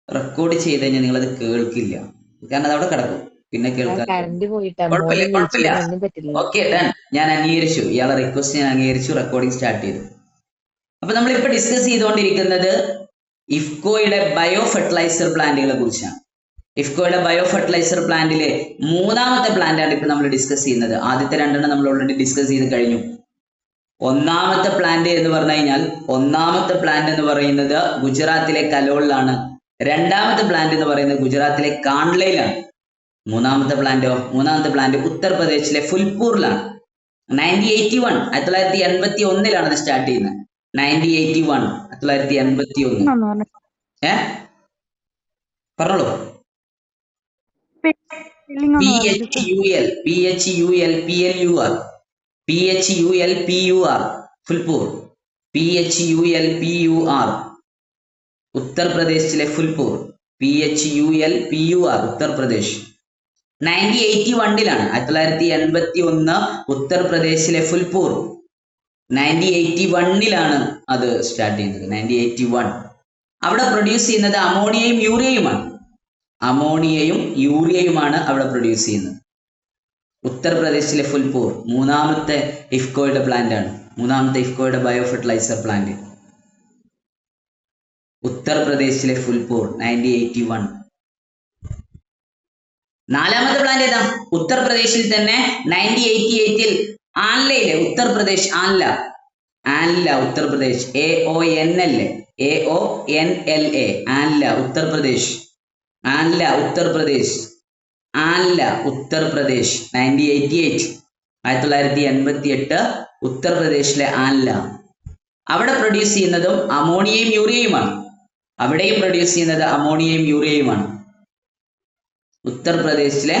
Record ചെയ്ത് കഴിഞ്ഞാൽ നിങ്ങളത് കേൾക്കില്ല, കാരണം അതവിടെ കിടക്കും, പിന്നെ കേൾക്കാൻ കറണ്ട് പോയിട്ടാ, കുഴപ്പമില്ല മോനും കുഴപ്പമില്ല. വിളിച്ചിട്ട് ഒന്നും പറ്റില്ല. ഓക്കെ ഡൺ, ഞാൻ അംഗീകരിച്ചു, ഇയാളെ റിക്വസ്റ്റ് ഞാൻ അംഗീകരിച്ചു, റെക്കോർഡിംഗ് സ്റ്റാർട്ട് ചെയ്തു. അപ്പൊ നമ്മളിപ്പോ ഡിസ്കസ് ചെയ്തുകൊണ്ടിരിക്കുന്നത് ഇഫ്കോയുടെ ബയോ ഫെർട്ടിലൈസർ പ്ലാന്റുകളെ കുറിച്ചാണ്. ഇഫ്കോയുടെ ബയോ ഫെർട്ടിലൈസർ പ്ലാന്റിലെ മൂന്നാമത്തെ പ്ലാന്റ് ആണ് ഇപ്പൊ നമ്മൾ ഡിസ്കസ് ചെയ്യുന്നത്. ആദ്യത്തെ രണ്ടെണ്ണം നമ്മൾ ഓൾറെഡി ഡിസ്കസ് ചെയ്ത് കഴിഞ്ഞു. ഒന്നാമത്തെ പ്ലാന്റ് എന്ന് പറയുന്നത് ഗുജറാത്തിലെ കലോളിലാണ്. രണ്ടാമത്തെ പ്ലാന്റ് എന്ന് പറയുന്നത് ഗുജറാത്തിലെ കാണ്ഡ്ലയിലാണ്. മൂന്നാമത്തെ പ്ലാന്റ് ഉത്തർപ്രദേശിലെ ഫുൽപൂറിലാണ്. 1981 അത് സ്റ്റാർട്ട് ചെയ്യുന്നത്. 1981 പറഞ്ഞോളൂ. PHULPUR ഫുൽപൂർ, PHULPUR ഉത്തർപ്രദേശിലെ ഫുൽപൂർ, PHULPUR ഉത്തർപ്രദേശ്. 1981 1981 ഉത്തർപ്രദേശിലെ ഫുൽപൂർ. 1981 അത് സ്റ്റാർട്ട് ചെയ്യുന്നത്. 1981 അവിടെ പ്രൊഡ്യൂസ് ചെയ്യുന്നത് അമോണിയയും യൂറിയയുമാണ് അവിടെ പ്രൊഡ്യൂസ് ചെയ്യുന്നത്. ഉത്തർപ്രദേശിലെ ഫുൽപൂർ മൂന്നാമത്തെ ഇഫ്കോയുടെ പ്ലാന്റ് ആണ്, മൂന്നാമത്തെ ഇഫ്കോയുടെ ബയോ ഫെർട്ടിലൈസർ പ്ലാന്റ്. ഉത്തർപ്രദേശിലെ ഫുൽപൂർ 1981. നാലാമത്തെ പ്ലാന്റ് ഏതാ? ഉത്തർപ്രദേശിൽ തന്നെ 1988 ആൻലയിലെ ഉത്തർപ്രദേശ്, ആൻല ഉത്തർപ്രദേശ്, AONLA ആൻല ഉത്തർപ്രദേശ്, ആൻല ഉത്തർപ്രദേശ് 1988 1988 ഉത്തർപ്രദേശിലെ ആൻല. അവിടെ പ്രൊഡ്യൂസ് ചെയ്യുന്നതും അമോണിയയും യൂറിയയുമാണ്. അവിടെയും പ്രൊഡ്യൂസ് ചെയ്യുന്നത് അമോണിയയും യൂറിയയുമാണ്. ഉത്തർപ്രദേശിലെ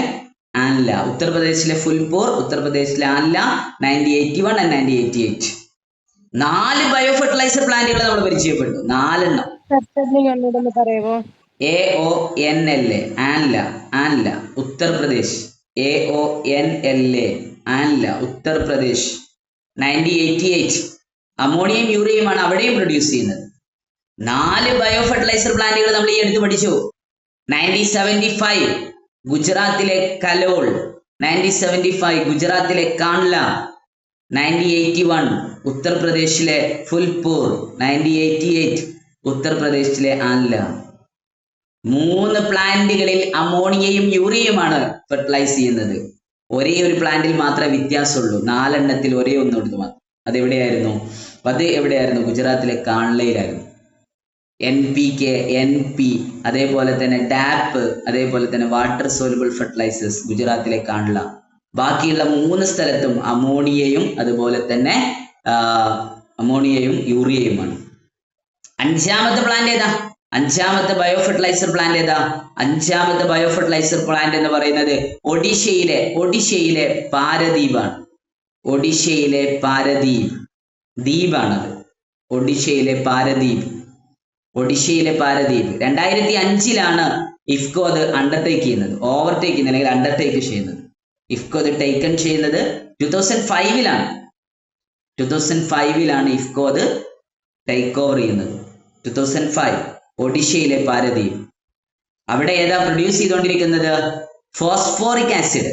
ആൻല, ഉത്തർപ്രദേശിലെ ഫുൽപൂർ, ഉത്തർപ്രദേശിലെ ആൻല 1981 and 1988. 4 ബയോ ഫെർട്ടിലൈസർ പ്ലാന്റുകൾ നമ്മൾ പരിചയപ്പെട്ടു, 4 എണ്ണം. AONLA Aonla Uttar Pradesh, AONLA Aonla Uttar Pradesh 1988. Ammonium യൂറിയയുമാണ് അവിടെയും പ്രൊഡ്യൂസ് ചെയ്യുന്നത്. 4 ബയോ ഫെർട്ടിലൈസർ പ്ലാന്റുകൾ നമ്മൾ ഈ അടുത്ത് പഠിച്ചു. 1975 ഗുജറാത്തിലെ കലോൾ, 1975 ഗുജറാത്തിലെ കാണ്ഡ്ല, 1981 ഉത്തർപ്രദേശിലെ ഫുൽപൂർ, 1988 ഉത്തർപ്രദേശിലെ ആൻല. 3 പ്ലാന്റുകളിൽ അമോണിയയും യൂറിയയുമാണ് ഫെർട്ടിലൈസ് ചെയ്യുന്നത്. ഒരേ ഒരു പ്ലാന്റിൽ മാത്രമേ വ്യത്യാസമുള്ളൂ, 4 എണ്ണത്തിൽ ഒരേ ഒന്നെടുത്ത് മാത്രം. അത് എവിടെയായിരുന്നു? ഗുജറാത്തിലെ കാണ്ഡ്ലയിലായിരുന്നു. NPK, NP, അതേപോലെ തന്നെ DAP, അതേപോലെ തന്നെ വാട്ടർ സോലുബിൾ ഫെർട്ടിലൈസേഴ്സ് ഗുജറാത്തിലെ കാണ്ഡ്ല. ബാക്കിയുള്ള 3 സ്ഥലത്തും അമോണിയയും അതുപോലെ തന്നെ യൂറിയയുമാണ്. അഞ്ചാമത്തെ പ്ലാന്റ് ഏതാ? അഞ്ചാമത്തെ ബയോ ഫെർട്ടിലൈസർ പ്ലാന്റ് ഏതാ? അഞ്ചാമത്തെ ബയോ ഫെർട്ടിലൈസർ പ്ലാന്റ് എന്ന് പറയുന്നത് ഒഡീഷയിലെ പാരദീപാണ്. ഒഡീഷയിലെ പാരദീപ് ദ്വീപാണത്. ഒഡീഷയിലെ പാരദീപ് 2005 ഇഫ്കോ അത് അണ്ടർടേക്ക് ചെയ്യുന്നത്. ഇഫ്കോ അത് ടേക്കൺ ചെയ്യുന്നത് 2005 ഇഫ്കോ അത് ടേക്ക് ഓവർ ചെയ്യുന്നത്. 2005 ഒഡീഷയിലെ പാരദീപ്. അവിടെ ഏതാ പ്രൊഡ്യൂസ് ചെയ്തുകൊണ്ടിരിക്കുന്നത്? Phosphoric acid,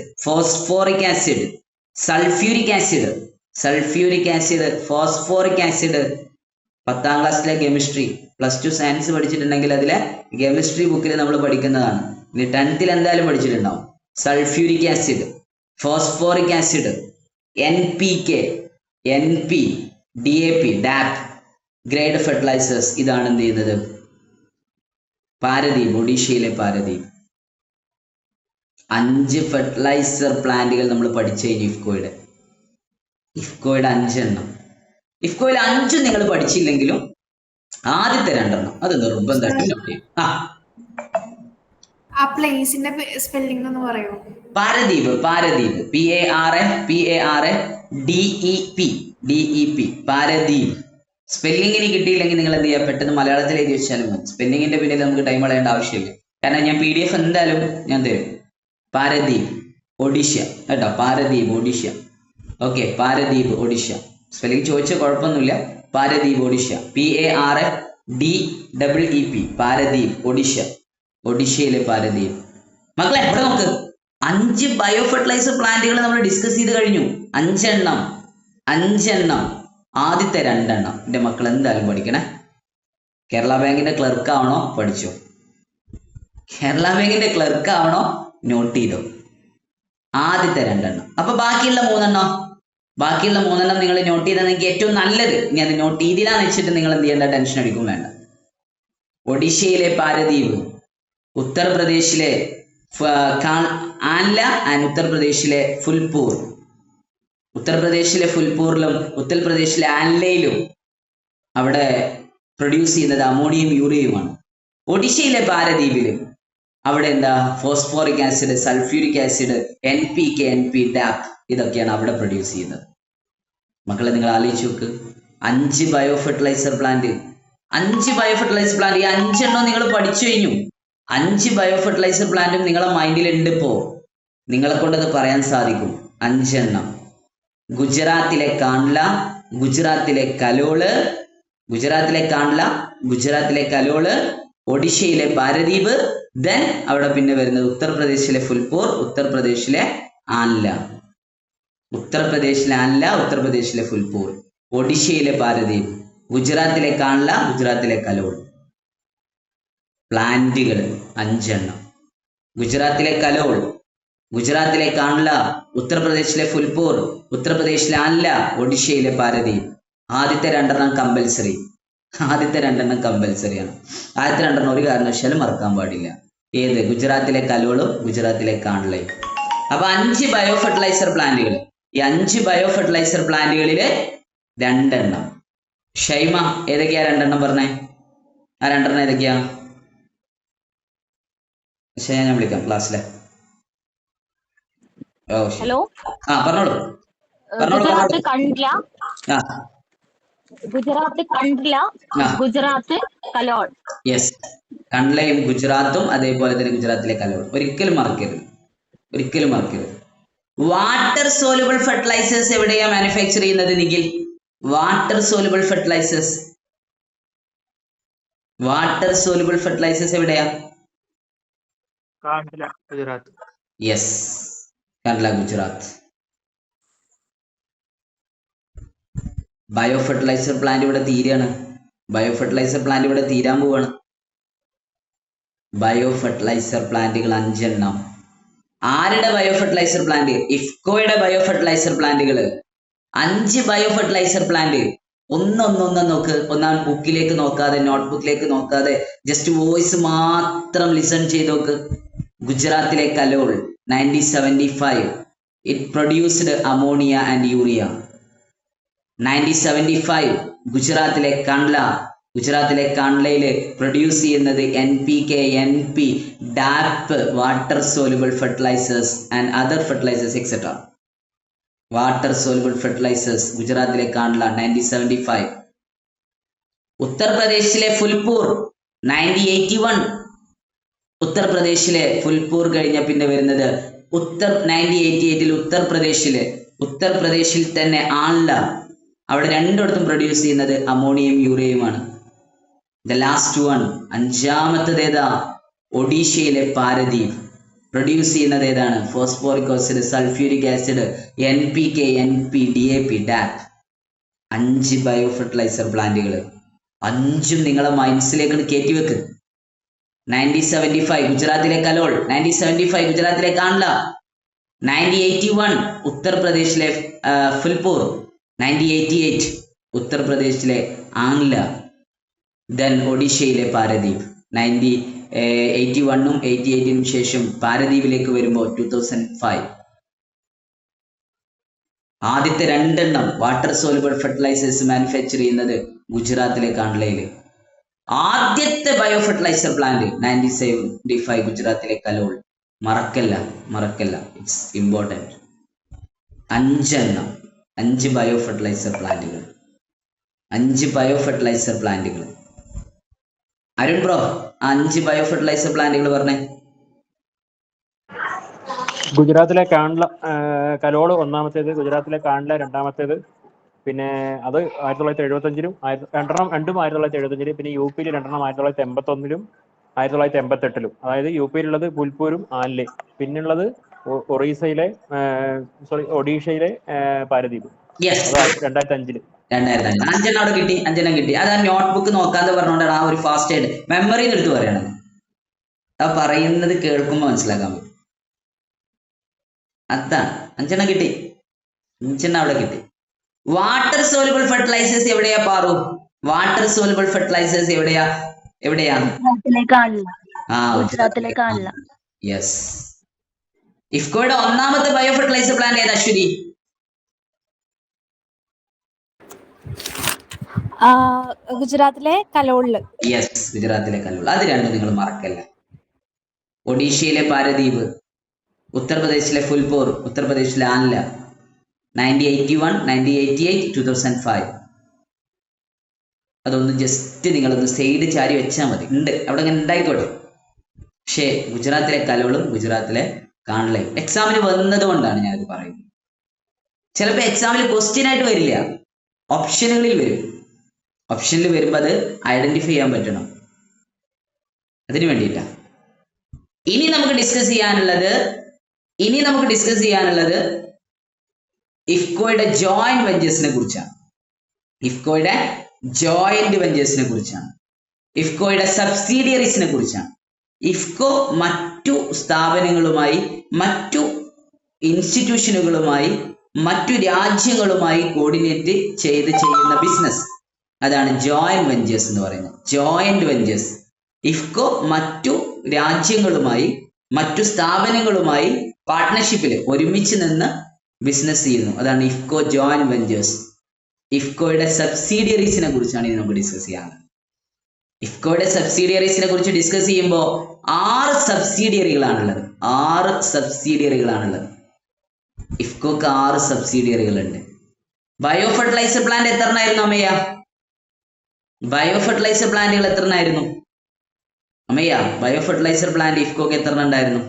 sulphuric acid, phosphoric acid. 10ാം ക്ലാസ്സിലെ കെമിസ്ട്രി, +2 സയൻസ് പഠിച്ചിട്ടുണ്ടെങ്കിൽ അതിലെ കെമിസ്ട്രി ബുക്കിൽ നമ്മൾ പഠിക്കുന്നതാണ്. ഇനി 10th എന്തായാലും പഠിച്ചിട്ടുണ്ടാവും. Sulphuric acid, phosphoric acid, NPK, NP, DAP, DAP grade fertilisers. ഇതാണ് എന്ത് ചെയ്യുന്നത്? പാരദീപ്, ഒഡീഷയിലെ പാരദീപ്. 5 ഫെർട്ടിലൈസർ പ്ലാന്റുകൾ നമ്മൾ പഠിച്ചു കഴിഞ്ഞു ഇഫ്കോയുടെ 5 എണ്ണം. ഇഫ്കോയിൽ 5 നിങ്ങൾ പഠിച്ചില്ലെങ്കിലും ആദ്യത്തെ 2 എണ്ണം അത് നിർബന്ധമായിട്ട് നോട്ട് ചെയ്യും. പാരദീപ്, PARADEP, പാരദീപ്. സ്പെല്ലിങ്ങിന് കിട്ടിയില്ലെങ്കിൽ നിങ്ങൾ എന്ത് ചെയ്യുക? പെട്ടെന്ന് മലയാളത്തിൽ എഴുതി വെച്ചാലും മതി. സ്പെല്ലിങ്ങിന്റെ പിന്നിൽ നമുക്ക് ടൈം കളയേണ്ട ആവശ്യമില്ല, കാരണം ഞാൻ PDF എന്തായാലും ഞാൻ തരും. പാരദീപ് ഒഡീഷ കേട്ടോ, പാരദീപ് ഒഡീഷ. ഓക്കെ, പാരദീപ് ഒഡീഷ. സ്പെല്ലിംഗ് ചോദിച്ചാൽ കുഴപ്പമൊന്നുമില്ല. പാരദീപ് ഒഡീഷ, PARADEEP, പാരദീപ് ഒഡീഷ. ഒഡീഷയിലെ പാരദ്വീപ്. മക്കളെ ഇവിടെ നോക്ക്, 5 ബയോ ഫെർട്ടിലൈസർ പ്ലാന്റുകൾ നമ്മൾ ഡിസ്കസ് ചെയ്ത് കഴിഞ്ഞു. 5 എണ്ണം. ആദ്യത്തെ 2 എണ്ണം എൻ്റെ മക്കൾ എന്തായാലും പഠിക്കണേ. കേരള ബാങ്കിന്റെ ക്ലർക്ക് ആവണോ? പഠിച്ചോ. കേരള ബാങ്കിന്റെ ക്ലർക്ക് ആവണോ? നോട്ട് ചെയ്തോ. ആദ്യത്തെ 2 എണ്ണം. അപ്പൊ ബാക്കിയുള്ള 3 എണ്ണം നിങ്ങൾ നോട്ട് ചെയ്താൽ നിങ്ങൾക്ക് ഏറ്റവും നല്ലത്. ഇനി അത് നോട്ട് ചെയ്തില്ലാന്ന് വെച്ചിട്ട് നിങ്ങൾ എന്ത് ചെയ്യേണ്ട, ടെൻഷൻ അടിക്കും വേണ്ട. ഒഡീഷയിലെ പാരദ്വീപ്, ഉത്തർപ്രദേശിലെ ആൻല ആൻഡ് ഉത്തർപ്രദേശിലെ ഫുൽപൂർ. ഉത്തർപ്രദേശിലെ ഫുൽപൂറിലും ഉത്തർപ്രദേശിലെ ആൻലയിലും അവിടെ പ്രൊഡ്യൂസ് ചെയ്യുന്നത് അമോണിയം യൂറിയയുമാണ്. ഒഡീഷയിലെ പാരദ്വീപിലും അവിടെ എന്താ, phosphoric acid, sulphuric acid, NPK, NP, DAP ഇതൊക്കെയാണ് അവിടെ പ്രൊഡ്യൂസ് ചെയ്യുന്നത്. മക്കളെ നിങ്ങൾ ആലോചിച്ച് നോക്ക്, 5 ബയോ ഫെർട്ടിലൈസർ പ്ലാന്റ്. ഈ 5 എണ്ണം നിങ്ങൾ പഠിച്ചു കഴിഞ്ഞു. 5 ബയോ ഫെർട്ടിലൈസർ പ്ലാന്റും നിങ്ങളെ മൈൻഡിൽ ഉണ്ട്. ഇപ്പോ നിങ്ങളെ കൊണ്ടത് പറയാൻ സാധിക്കും. 5 എണ്ണം. ഗുജറാത്തിലെ കാണ്ല, ഗുജറാത്തിലെ കലോള്, ഒഡീഷയിലെ പാരദ്വീപ്, ദെൻ അവിടെ പിന്നെ വരുന്നത് ഉത്തർപ്രദേശിലെ ഫുൽപൂർ, ഉത്തർപ്രദേശിലെ ആൻല, ഉത്തർപ്രദേശിലെ ഫുൽപൂർ, ഒഡീഷയിലെ പാരദ്വീപ്, ഗുജറാത്തിലെ കാണ്ല, ഗുജറാത്തിലെ കലോൾ. പ്ലാന്റുകൾ 5 എണ്ണം. ഗുജറാത്തിലെ കലോൾ, ഗുജറാത്തിലെ കാണ്ല, ഉത്തർപ്രദേശിലെ ഫുൽപൂർ, ഉത്തർപ്രദേശിലെ ആൻല, ഒഡീഷയിലെ പാരദ്വീപ്. ആദ്യത്തെ 2 എണ്ണം കമ്പൽസറി. ആദ്യത്തെ 2 എണ്ണം കമ്പൽസറിയാണ്. ആദ്യത്തെ 2 എണ്ണം ഒരു കാരണവശാലും മറക്കാൻ പാടില്ല. ഏത്? ഗുജറാത്തിലെ കലോളും ഗുജറാത്തിലെ കാണ്ലയും. അപ്പൊ 5 ബയോ ഫെർട്ടിലൈസർ പ്ലാന്റുകൾ. ഈ 5 ബയോ ഫെർട്ടിലൈസർ പ്ലാന്റുകളില് 2 എണ്ണം. ഷൈമ ഏതൊക്കെയാ 2 എണ്ണം പറഞ്ഞേ? ആ 2 എണ്ണം ഏതൊക്കെയാ? പക്ഷേ ഞാൻ വിളിക്കാം ക്ലാസ്സിലെ. ഹലോ, പറഞ്ഞോളൂ. ഗുജറാത്ത് കണ്ട്ല, ഗുജറാത്ത് കലോൾ. യെസ്, കണ്ട്ലയും ഗുജറാത്തും അതേപോലെ തന്നെ ഗുജറാത്തിലെ കലോൾ. ഒരിക്കലും മറക്കരുത്. വാട്ടർ സോലുബിൾ ഫെർട്ടിലൈസേഴ്സ് എവിടെയാ മാനുഫാക്ചർ ചെയ്യുന്നത് നിഖിൽ? വാട്ടർ സോലുബിൾ ഫെർട്ടിലൈസേഴ്സ് എവിടെയാ? Kandla, Gujarat. Yes, Kandla, Gujarat. Bio fertiliser plant ഇവിടെ തീരാണ്. തീരാൻ പോവാണ്. ബയോ ഫെർട്ടിലൈസർ പ്ലാന്റുകൾ 5 എണ്ണം. ആരുടെ ബയോ ഫെർട്ടിലൈസർ പ്ലാന്റ്? ഇഫ്കോയുടെ ബയോ ഫെർട്ടിലൈസർ പ്ലാന്റുകൾ 5 ബയോ ഫെർട്ടിലൈസർ പ്ലാന്റ്. ഒന്നൊന്നൊന്ന് നോക്ക്. ഒന്നാം ബുക്കിലേക്ക് നോക്കാതെ, നോട്ട്ബുക്കിലേക്ക് നോക്കാതെ, ജസ്റ്റ് വോയിസ് മാത്രം ലിസൺ ചെയ്ത് നോക്ക്. ഗുജറാത്തിലെ Kalol 1975 it produced ammonia and urea. 1975 ഗുജറാത്തിലെ കാണ്ലയിൽ പ്രൊഡ്യൂസ് ചെയ്യുന്നത് NPK, NP, DAP, water soluble fertilisers and other fertilisers etcetera. Water soluble fertilisers ഗുജറാത്തിലെ കാണ്ല 1975. ഉത്തർപ്രദേശിലെ ഫുൽപൂർ 1981. ഉത്തർപ്രദേശിലെ ഫുൽപൂർ കഴിഞ്ഞ പിന്നെ വരുന്നത് 1988 ഉത്തർപ്രദേശിൽ തന്നെ ആൻല. അവിടെ രണ്ടിടത്തും പ്രൊഡ്യൂസ് ചെയ്യുന്നത് അമോണിയം യൂറിയയുമാണ്. ദ ലാസ്റ്റ് വൺ, 5ാമത്തത് ഏതാ? ഒഡീഷയിലെ പാരദ്വീപ്. പ്രൊഡ്യൂസ് ചെയ്യുന്നത് ഏതാണ്? Phosphoric acid, sulphuric acid, NPK, NP, DAP, DAP. 5 bio fertiliser പ്ലാന്റുകൾ. 5ഉം നിങ്ങളെ മൈൻഡ്സിലേക്ക് കയറ്റിവെക്ക്. 1975 ഗുജറാത്തിലെ കലോൾ, 1975 ഗുജറാത്തിലെ കാണ്ല, 1981 ഉത്തർപ്രദേശിലെ ഫുൽപൂർ, 1988 ഉത്തർപ്രദേശിലെ ആംഗ്ല, ദെൻ ഒഡീഷയിലെ പാരദ്വീപ്. 1981ഉം 88നും ശേഷം പാരദ്വീപിലേക്ക് വരുമ്പോൾ 2005. ആദ്യത്തെ 2 എണ്ണം വാട്ടർ സോലുബിൾ ഫെർട്ടിലൈസേഴ്സ് മാനുഫാക്ചർ ചെയ്യുന്നത് ഗുജറാത്തിലെ കാണ്ലയിൽ. ആദ്യത്തെ ബയോ ഫെർട്ടിലൈസർ പ്ലാന്റ് 1975 ഗുജറാത്തിലെ കലോൾ. മറക്കല്ല, it's important. 5 എണ്ണം. 5 ബയോ ഫെർട്ടിലൈസർ പ്ലാന്റുകൾ. അരുൺ ബ്രോ, 5 ബയോ ഫെർട്ടിലൈസർ പ്ലാന്റുകൾ പറഞ്ഞേ. ഗുജറാത്തിലെ കലോള് ഒന്നാമത്തേത്, ഗുജറാത്തിലെ കാണ്ല 2ാമത്തേത്. പിന്നെ അത് 1975ലും, രണ്ടും 1975, പിന്നെ UP-യിൽ 2 1981ലും, 1988 അതായത് യു പിയിലുള്ളത് ഫുൽപൂരും ആൻലെ, പിന്നുള്ളത് ഒറീസയിലെ ഒഡീഷയിലെ പാരദീപ്. യെസ്, അത് 2005. 2005. 5 അവിടെ കിട്ടി, 5 കിട്ടി. അത് ആ നോട്ട്ബുക്ക് നോക്കാതെ പറഞ്ഞുകൊണ്ടാണ് ആ ഒരു ഫാസ്റ്റ് ആയിട്ട് മെമ്മറിയിൽ നിന്ന് എടുത്ത് പറയണത്. ആ പറയുന്നത് കേൾക്കുമ്പോൾ മനസ്സിലാക്കാൻ പറ്റും. അതാണ് 5 കിട്ടി, 5 അവിടെ കിട്ടി. വാട്ടർ സോലുബിൾ ഫെർട്ടിലൈസേഴ്സ് എവിടെയാ പാറു? വാട്ടർ സോലുബിൾ ഫെർട്ടിലൈസേഴ്സ് എവിടെയാ? ഗുജറാത്തിലേക്കാണല്ല. യെസ്. ഇഫ്കോയുടെ ഒന്നാമത്തെ ബയോ ഫെർട്ടിലൈസർ പ്ലാന്റ് ഏതാ അശ്വതി? ഗുജറാത്തിലെ കലോളില്. യെസ്, ഗുജറാത്തിലെ കലോൾ. അത് രണ്ടും നിങ്ങൾ മറക്കല്ല. ഒഡീഷയിലെ പാരദീപ്, ഉത്തർപ്രദേശിലെ ഫുൽപൂർ, ഉത്തർപ്രദേശിലെ ആൻല. 1981, 1988, 2005. അതൊന്ന് ജസ്റ്റ് നിങ്ങളൊന്ന് സൈഡ് ചാരി വെച്ചാൽ മതി. ഉണ്ട് അവിടെ അങ്ങനെ ഉണ്ടായിക്കോട്ടെ. പക്ഷേ ഗുജറാത്തിലെ കലോളും ഗുജറാത്തിലെ കാൺലയും എക്സാമിന് വന്നത് കൊണ്ടാണ് ഞാനത് പറയുന്നത്. ചിലപ്പോൾ എക്സാമിൽ ക്വസ്റ്റ്യൻ ആയിട്ട് വരില്ല, ഓപ്ഷനുകളിൽ വരും. ഓപ്ഷനിൽ വരുമ്പോൾ അത് ഐഡന്റിഫൈ ചെയ്യാൻ പറ്റണം. അതിനു വേണ്ടിയിട്ടാണ്. ഇനി നമുക്ക് ഡിസ്കസ് ചെയ്യാനുള്ളത് ഇഫ്കോയുടെ ജോയിന്റ് വെഞ്ചേഴ്സിനെ കുറിച്ചാണ്. ഇഫ്കോയുടെ ജോയിന്റ് വെഞ്ചേഴ്സിനെ കുറിച്ചാണ്. ഇഫ്കോയുടെ സബ്സിഡിയറീസിനെ കുറിച്ചാണ്. ഇഫ്കോ മറ്റു സ്ഥാപനങ്ങളുമായി, മറ്റു ഇൻസ്റ്റിറ്റ്യൂഷനുകളുമായി, മറ്റു രാജ്യങ്ങളുമായി കോർഡിനേറ്റ് ചെയ്ത് ചെയ്യുന്ന ബിസിനസ്, അതാണ് ജോയിന്റ് വെഞ്ചേഴ്സ് എന്ന് പറയുന്നത്. Joint ventures. ഇഫ്കോ മറ്റു രാജ്യങ്ങളുമായി, മറ്റു സ്ഥാപനങ്ങളുമായി പാർട്ട്ണർഷിപ്പിൽ ഒരുമിച്ച് നിന്ന് ബിസിനസ് ചെയ്യുന്നു. അതാണ് ഇഫ്കോ ജോയിന്റ് വെഞ്ചേഴ്സ്. ഇഫ്കോയുടെ സബ്സിഡിയറീസിനെ കുറിച്ചാണ് ഇനി നമുക്ക് ഡിസ്കസ് ചെയ്യാനുള്ളത്. ഇഫ്കോയുടെ സബ്സിഡിയറീസിനെ കുറിച്ച് ഡിസ്കസ് ചെയ്യുമ്പോൾ 6 സബ്സിഡിയറികളാണുള്ളത്. 6 സബ്സിഡിയറികളാണുള്ളത്. ഇഫ്കോക്ക് 6 സബ്സിഡിയറികളുണ്ട്. ബയോ ഫെർട്ടിലൈസർ പ്ലാന്റ് എത്ര എണ്ണമായിരുന്നു അമ്മയ്യ? ബയോ ഫെർട്ടിലൈസർ പ്ലാന്റുകൾ എത്ര എണ്ണമായിരുന്നു അമ്മയ്യ? ബയോ ഫെർട്ടിലൈസർ പ്ലാന്റ് ഇഫ്കോക്ക് എത്ര എണ്ണം ഉണ്ടായിരുന്നു?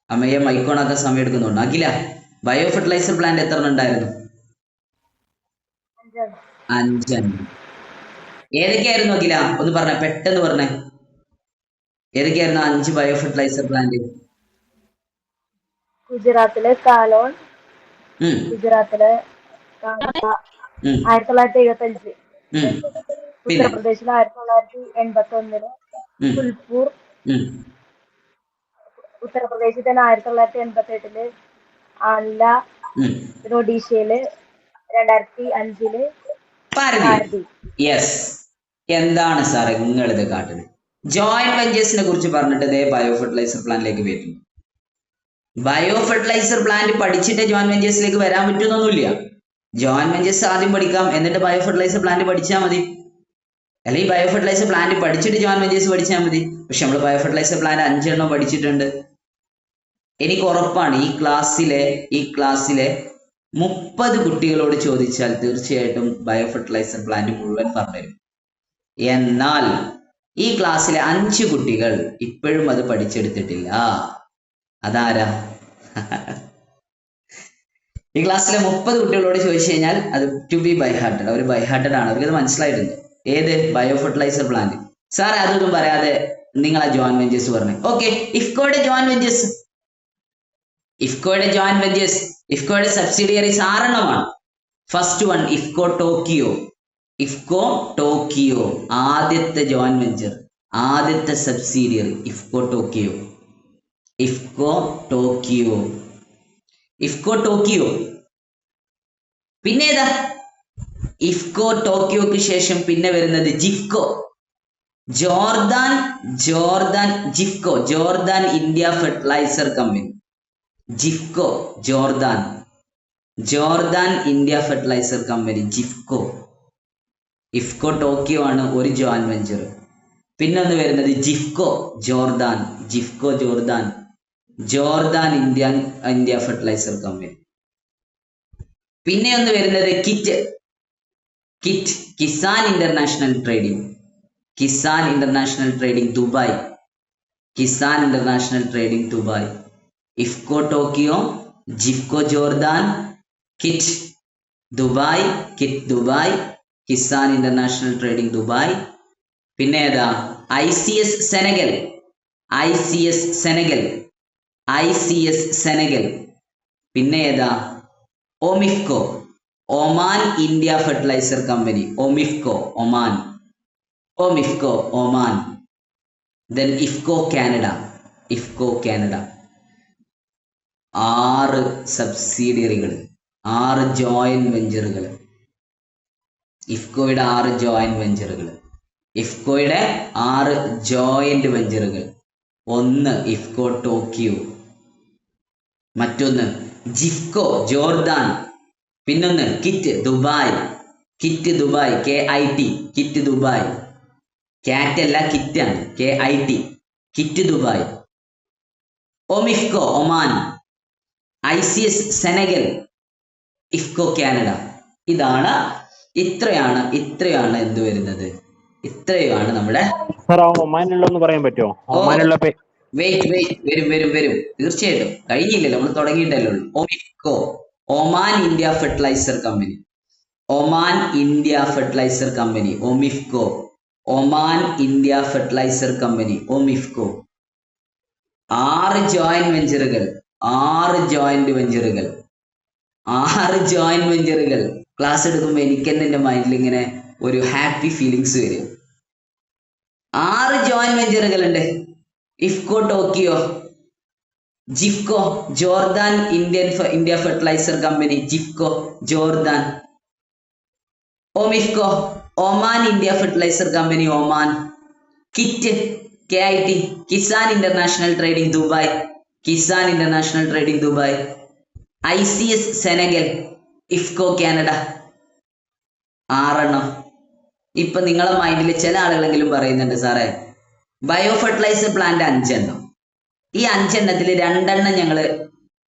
അമ്മയ്യ മൈക്കോണാക്കാൻ സമയം എടുക്കുന്നുണ്ട്. അഖില, ബയോ ഫെർട്ടിലൈസർ പ്ലാന്റ് എത്ര എണ്ണം ഉണ്ടായിരുന്നു? 5 എണ്ണം. ഏതൊക്കെയായിരുന്നു അഖില? ഒന്ന് പറഞ്ഞേ, പെട്ടെന്ന് പറഞ്ഞേ. ഏതൊക്കെയായിരുന്നു 5 ബയോ ഫെർട്ടിലൈസർ പ്ലാന്റ്? ഗുജറാത്തിലെ കാലോൺ, ഗുജറാത്തിലെ 1975, ഉത്തർപ്രദേശിൽ 1981, ഫുൽപൂർ, ഉത്തർപ്രദേശിൽ തന്നെ 1988, ആൻല, ഒഡീഷയില് 2005 പാരദീപ്. യെസ്. എന്താണ് സാറേ നിങ്ങൾ ഇത് കാട്ടുന്നത്? ജോയിന്റ് വെഞ്ചേഴ്സിനെ കുറിച്ച് പറഞ്ഞിട്ട് ഇതേ ബയോ ഫെർട്ടിലൈസർ പ്ലാന്റിലേക്ക് വരുന്നു. ബയോ ഫെർട്ടിലൈസർ പ്ലാന്റ് പഠിച്ചിട്ട് ജോയിന്റ് വെഞ്ചേഴ്സിലേക്ക് വരാൻ പറ്റുന്നൊന്നുമില്ല. ജോയിന്റ് വെഞ്ചേഴ്സ് ആദ്യം പഠിക്കാം, എന്നിട്ട് ബയോ ഫെർട്ടിലൈസർ പ്ലാന്റ് പഠിച്ചാൽ മതി. അല്ലെങ്കിൽ ബയോ ഫെർട്ടിലൈസർ പ്ലാന്റ് പഠിച്ചിട്ട് ജോയിന്റ് വെഞ്ചേഴ്സ് പഠിച്ചാൽ മതി. പക്ഷെ നമ്മൾ ബയോ ഫെർട്ടിലൈസർ പ്ലാന്റ് 5 എണ്ണം പഠിച്ചിട്ടുണ്ട്. എനിക്ക് ഉറപ്പാണ് ഈ ക്ലാസ്സിലെ 30 കുട്ടികളോട് ചോദിച്ചാൽ തീർച്ചയായിട്ടും ബയോ ഫെർട്ടിലൈസർ പ്ലാന്റ് മുഴുവൻ പറഞ്ഞുതരും. എന്നാൽ ഈ ക്ലാസ്സിലെ 5 കുട്ടികൾ ഇപ്പോഴും അത് പഠിച്ചെടുത്തിട്ടില്ല. അതാരാ? ഈ ക്ലാസ്സിലെ 30 കുട്ടികളോട് ചോദിച്ചു കഴിഞ്ഞാൽ അത് ടു ബി ബൈ ഹാർട്ടഡ്. അവർ ബൈ ഹാർട്ടഡ് ആണ്, അവർക്കത് മനസ്സിലായിട്ടുണ്ട്. ഏത്? Bio fertiliser plant. സാർ അതൊന്നും പറയാതെ നിങ്ങൾ ആ ജോയിന്റ് വെഞ്ചേഴ്സ് പറഞ്ഞു. ഓക്കെ, ഇഫ്കോയുടെ ജോയിന്റ് വെഞ്ചേഴ്സ്, ഇഫ്കോയുടെ സബ്സിഡിയറീസ് 6 എണ്ണമാണ്. First one IFFCO Tokyo. ആദ്യത്തെ ജോയിന്റ് വെഞ്ചർ, ആദ്യത്തെ സബ്സിഡിയറി ഇഫ്കോ ടോക്കിയോ. പിന്നെ ഏതാ? ഇഫ്കോ ടോക്കിയോക്ക് ശേഷം പിന്നെ വരുന്നത് JIFCO. Jordan India fertiliser company. JIFCO, Jordan India fertiliser company, JIFCO. IFFCO Tokyo ആണ് ഒരു ജോയിന്റ് വെഞ്ചർ. പിന്നെ ഒന്ന് വരുന്നത് JIFCO Jordan India fertiliser company. പിന്നെ ഒന്ന് വരുന്നത് Kisan international trading Dubai. IFFCO Tokyo, JIFCO Jordan, KIT Dubai, Kisan international trading Dubai. പിന്നെ ഏതാ? ICS Senegal, ICS Senegal, ICS Senegal. പിന്നെ ഏതാ? OMIFCO, Oman India fertiliser company, OMIFCO Oman, OMIFCO Oman. Then IFFCO Canada, IFFCO Canada. 6 സബ്സിഡിയറികൾ, 6 ജോയിന്റ് വെഞ്ചറുകൾ. ഇഫ്കോയുടെ 6 ജോയിന്റ് വെഞ്ചറുകൾ, ഇഫ്കോയുടെ 6 ജോയിന്റ് വെഞ്ചറുകൾ. ഒന്ന് ഇഫ്കോ ടോക്കിയോ, മറ്റൊന്ന് ജിഫ്കോ ജോർദാൻ, പിന്നൊന്ന് KIT Dubai, KIT Dubai, KIT, KIT Dubai. കാറ്റ് അല്ല കിറ്റാണ്, KIT, KIT Dubai. OMIFCO Oman, ICS Senegal, IFFCO Canada. ഇത്രയാണ് എന്ത് വരുന്നത്? ഇത്രയുമാണ് നമ്മുടെ. സാർ ആ ഒമാനിലുള്ളതെന്ന് പറയാൻ പറ്റുമോ? ഒമാനുള്ള വെയിറ്റ് വരും തീർച്ചയായിട്ടും. കഴിഞ്ഞില്ലല്ലോ, നമ്മൾ തുടങ്ങിയിട്ടല്ലേ ഉള്ളൂ. OMIFCO Oman India fertiliser company, Oman India fertiliser company, OMIFCO Oman India fertiliser company, OMIFCO. 6 joint വെഞ്ചറുകൾ, 6 ജോയിന്റ് വെഞ്ചറുകൾ, 6 ജോയിന്റ് വെഞ്ചറുകൾ. ക്ലാസ് എടുക്കുമ്പോൾ എനിക്ക് തന്നെ എൻ്റെ മൈൻഡിൽ ഇങ്ങനെ ഒരു ഹാപ്പി ഫീലിങ്സ് വരും. 6 ജോയിന്റ് വെഞ്ചറുകൾ ഉണ്ട്. IFFCO Tokyo, JIFCO Jordan India fertiliser company, JIFCO Jordan. OMIFCO Oman India fertiliser company, Oman. KIT KIT, Kisan international trading Dubai, Kisan international trading Dubai. ICS Senegal, IFFCO Canada. 6 ഇപ്പൊ നിങ്ങളെ മൈൻഡിൽ ചില ആളുകളെങ്കിലും പറയുന്നുണ്ട്, സാറേ ബയോ ഫെർട്ടിലൈസർ പ്ലാന്റ് 5 ഈ 5 2 ഞങ്ങൾ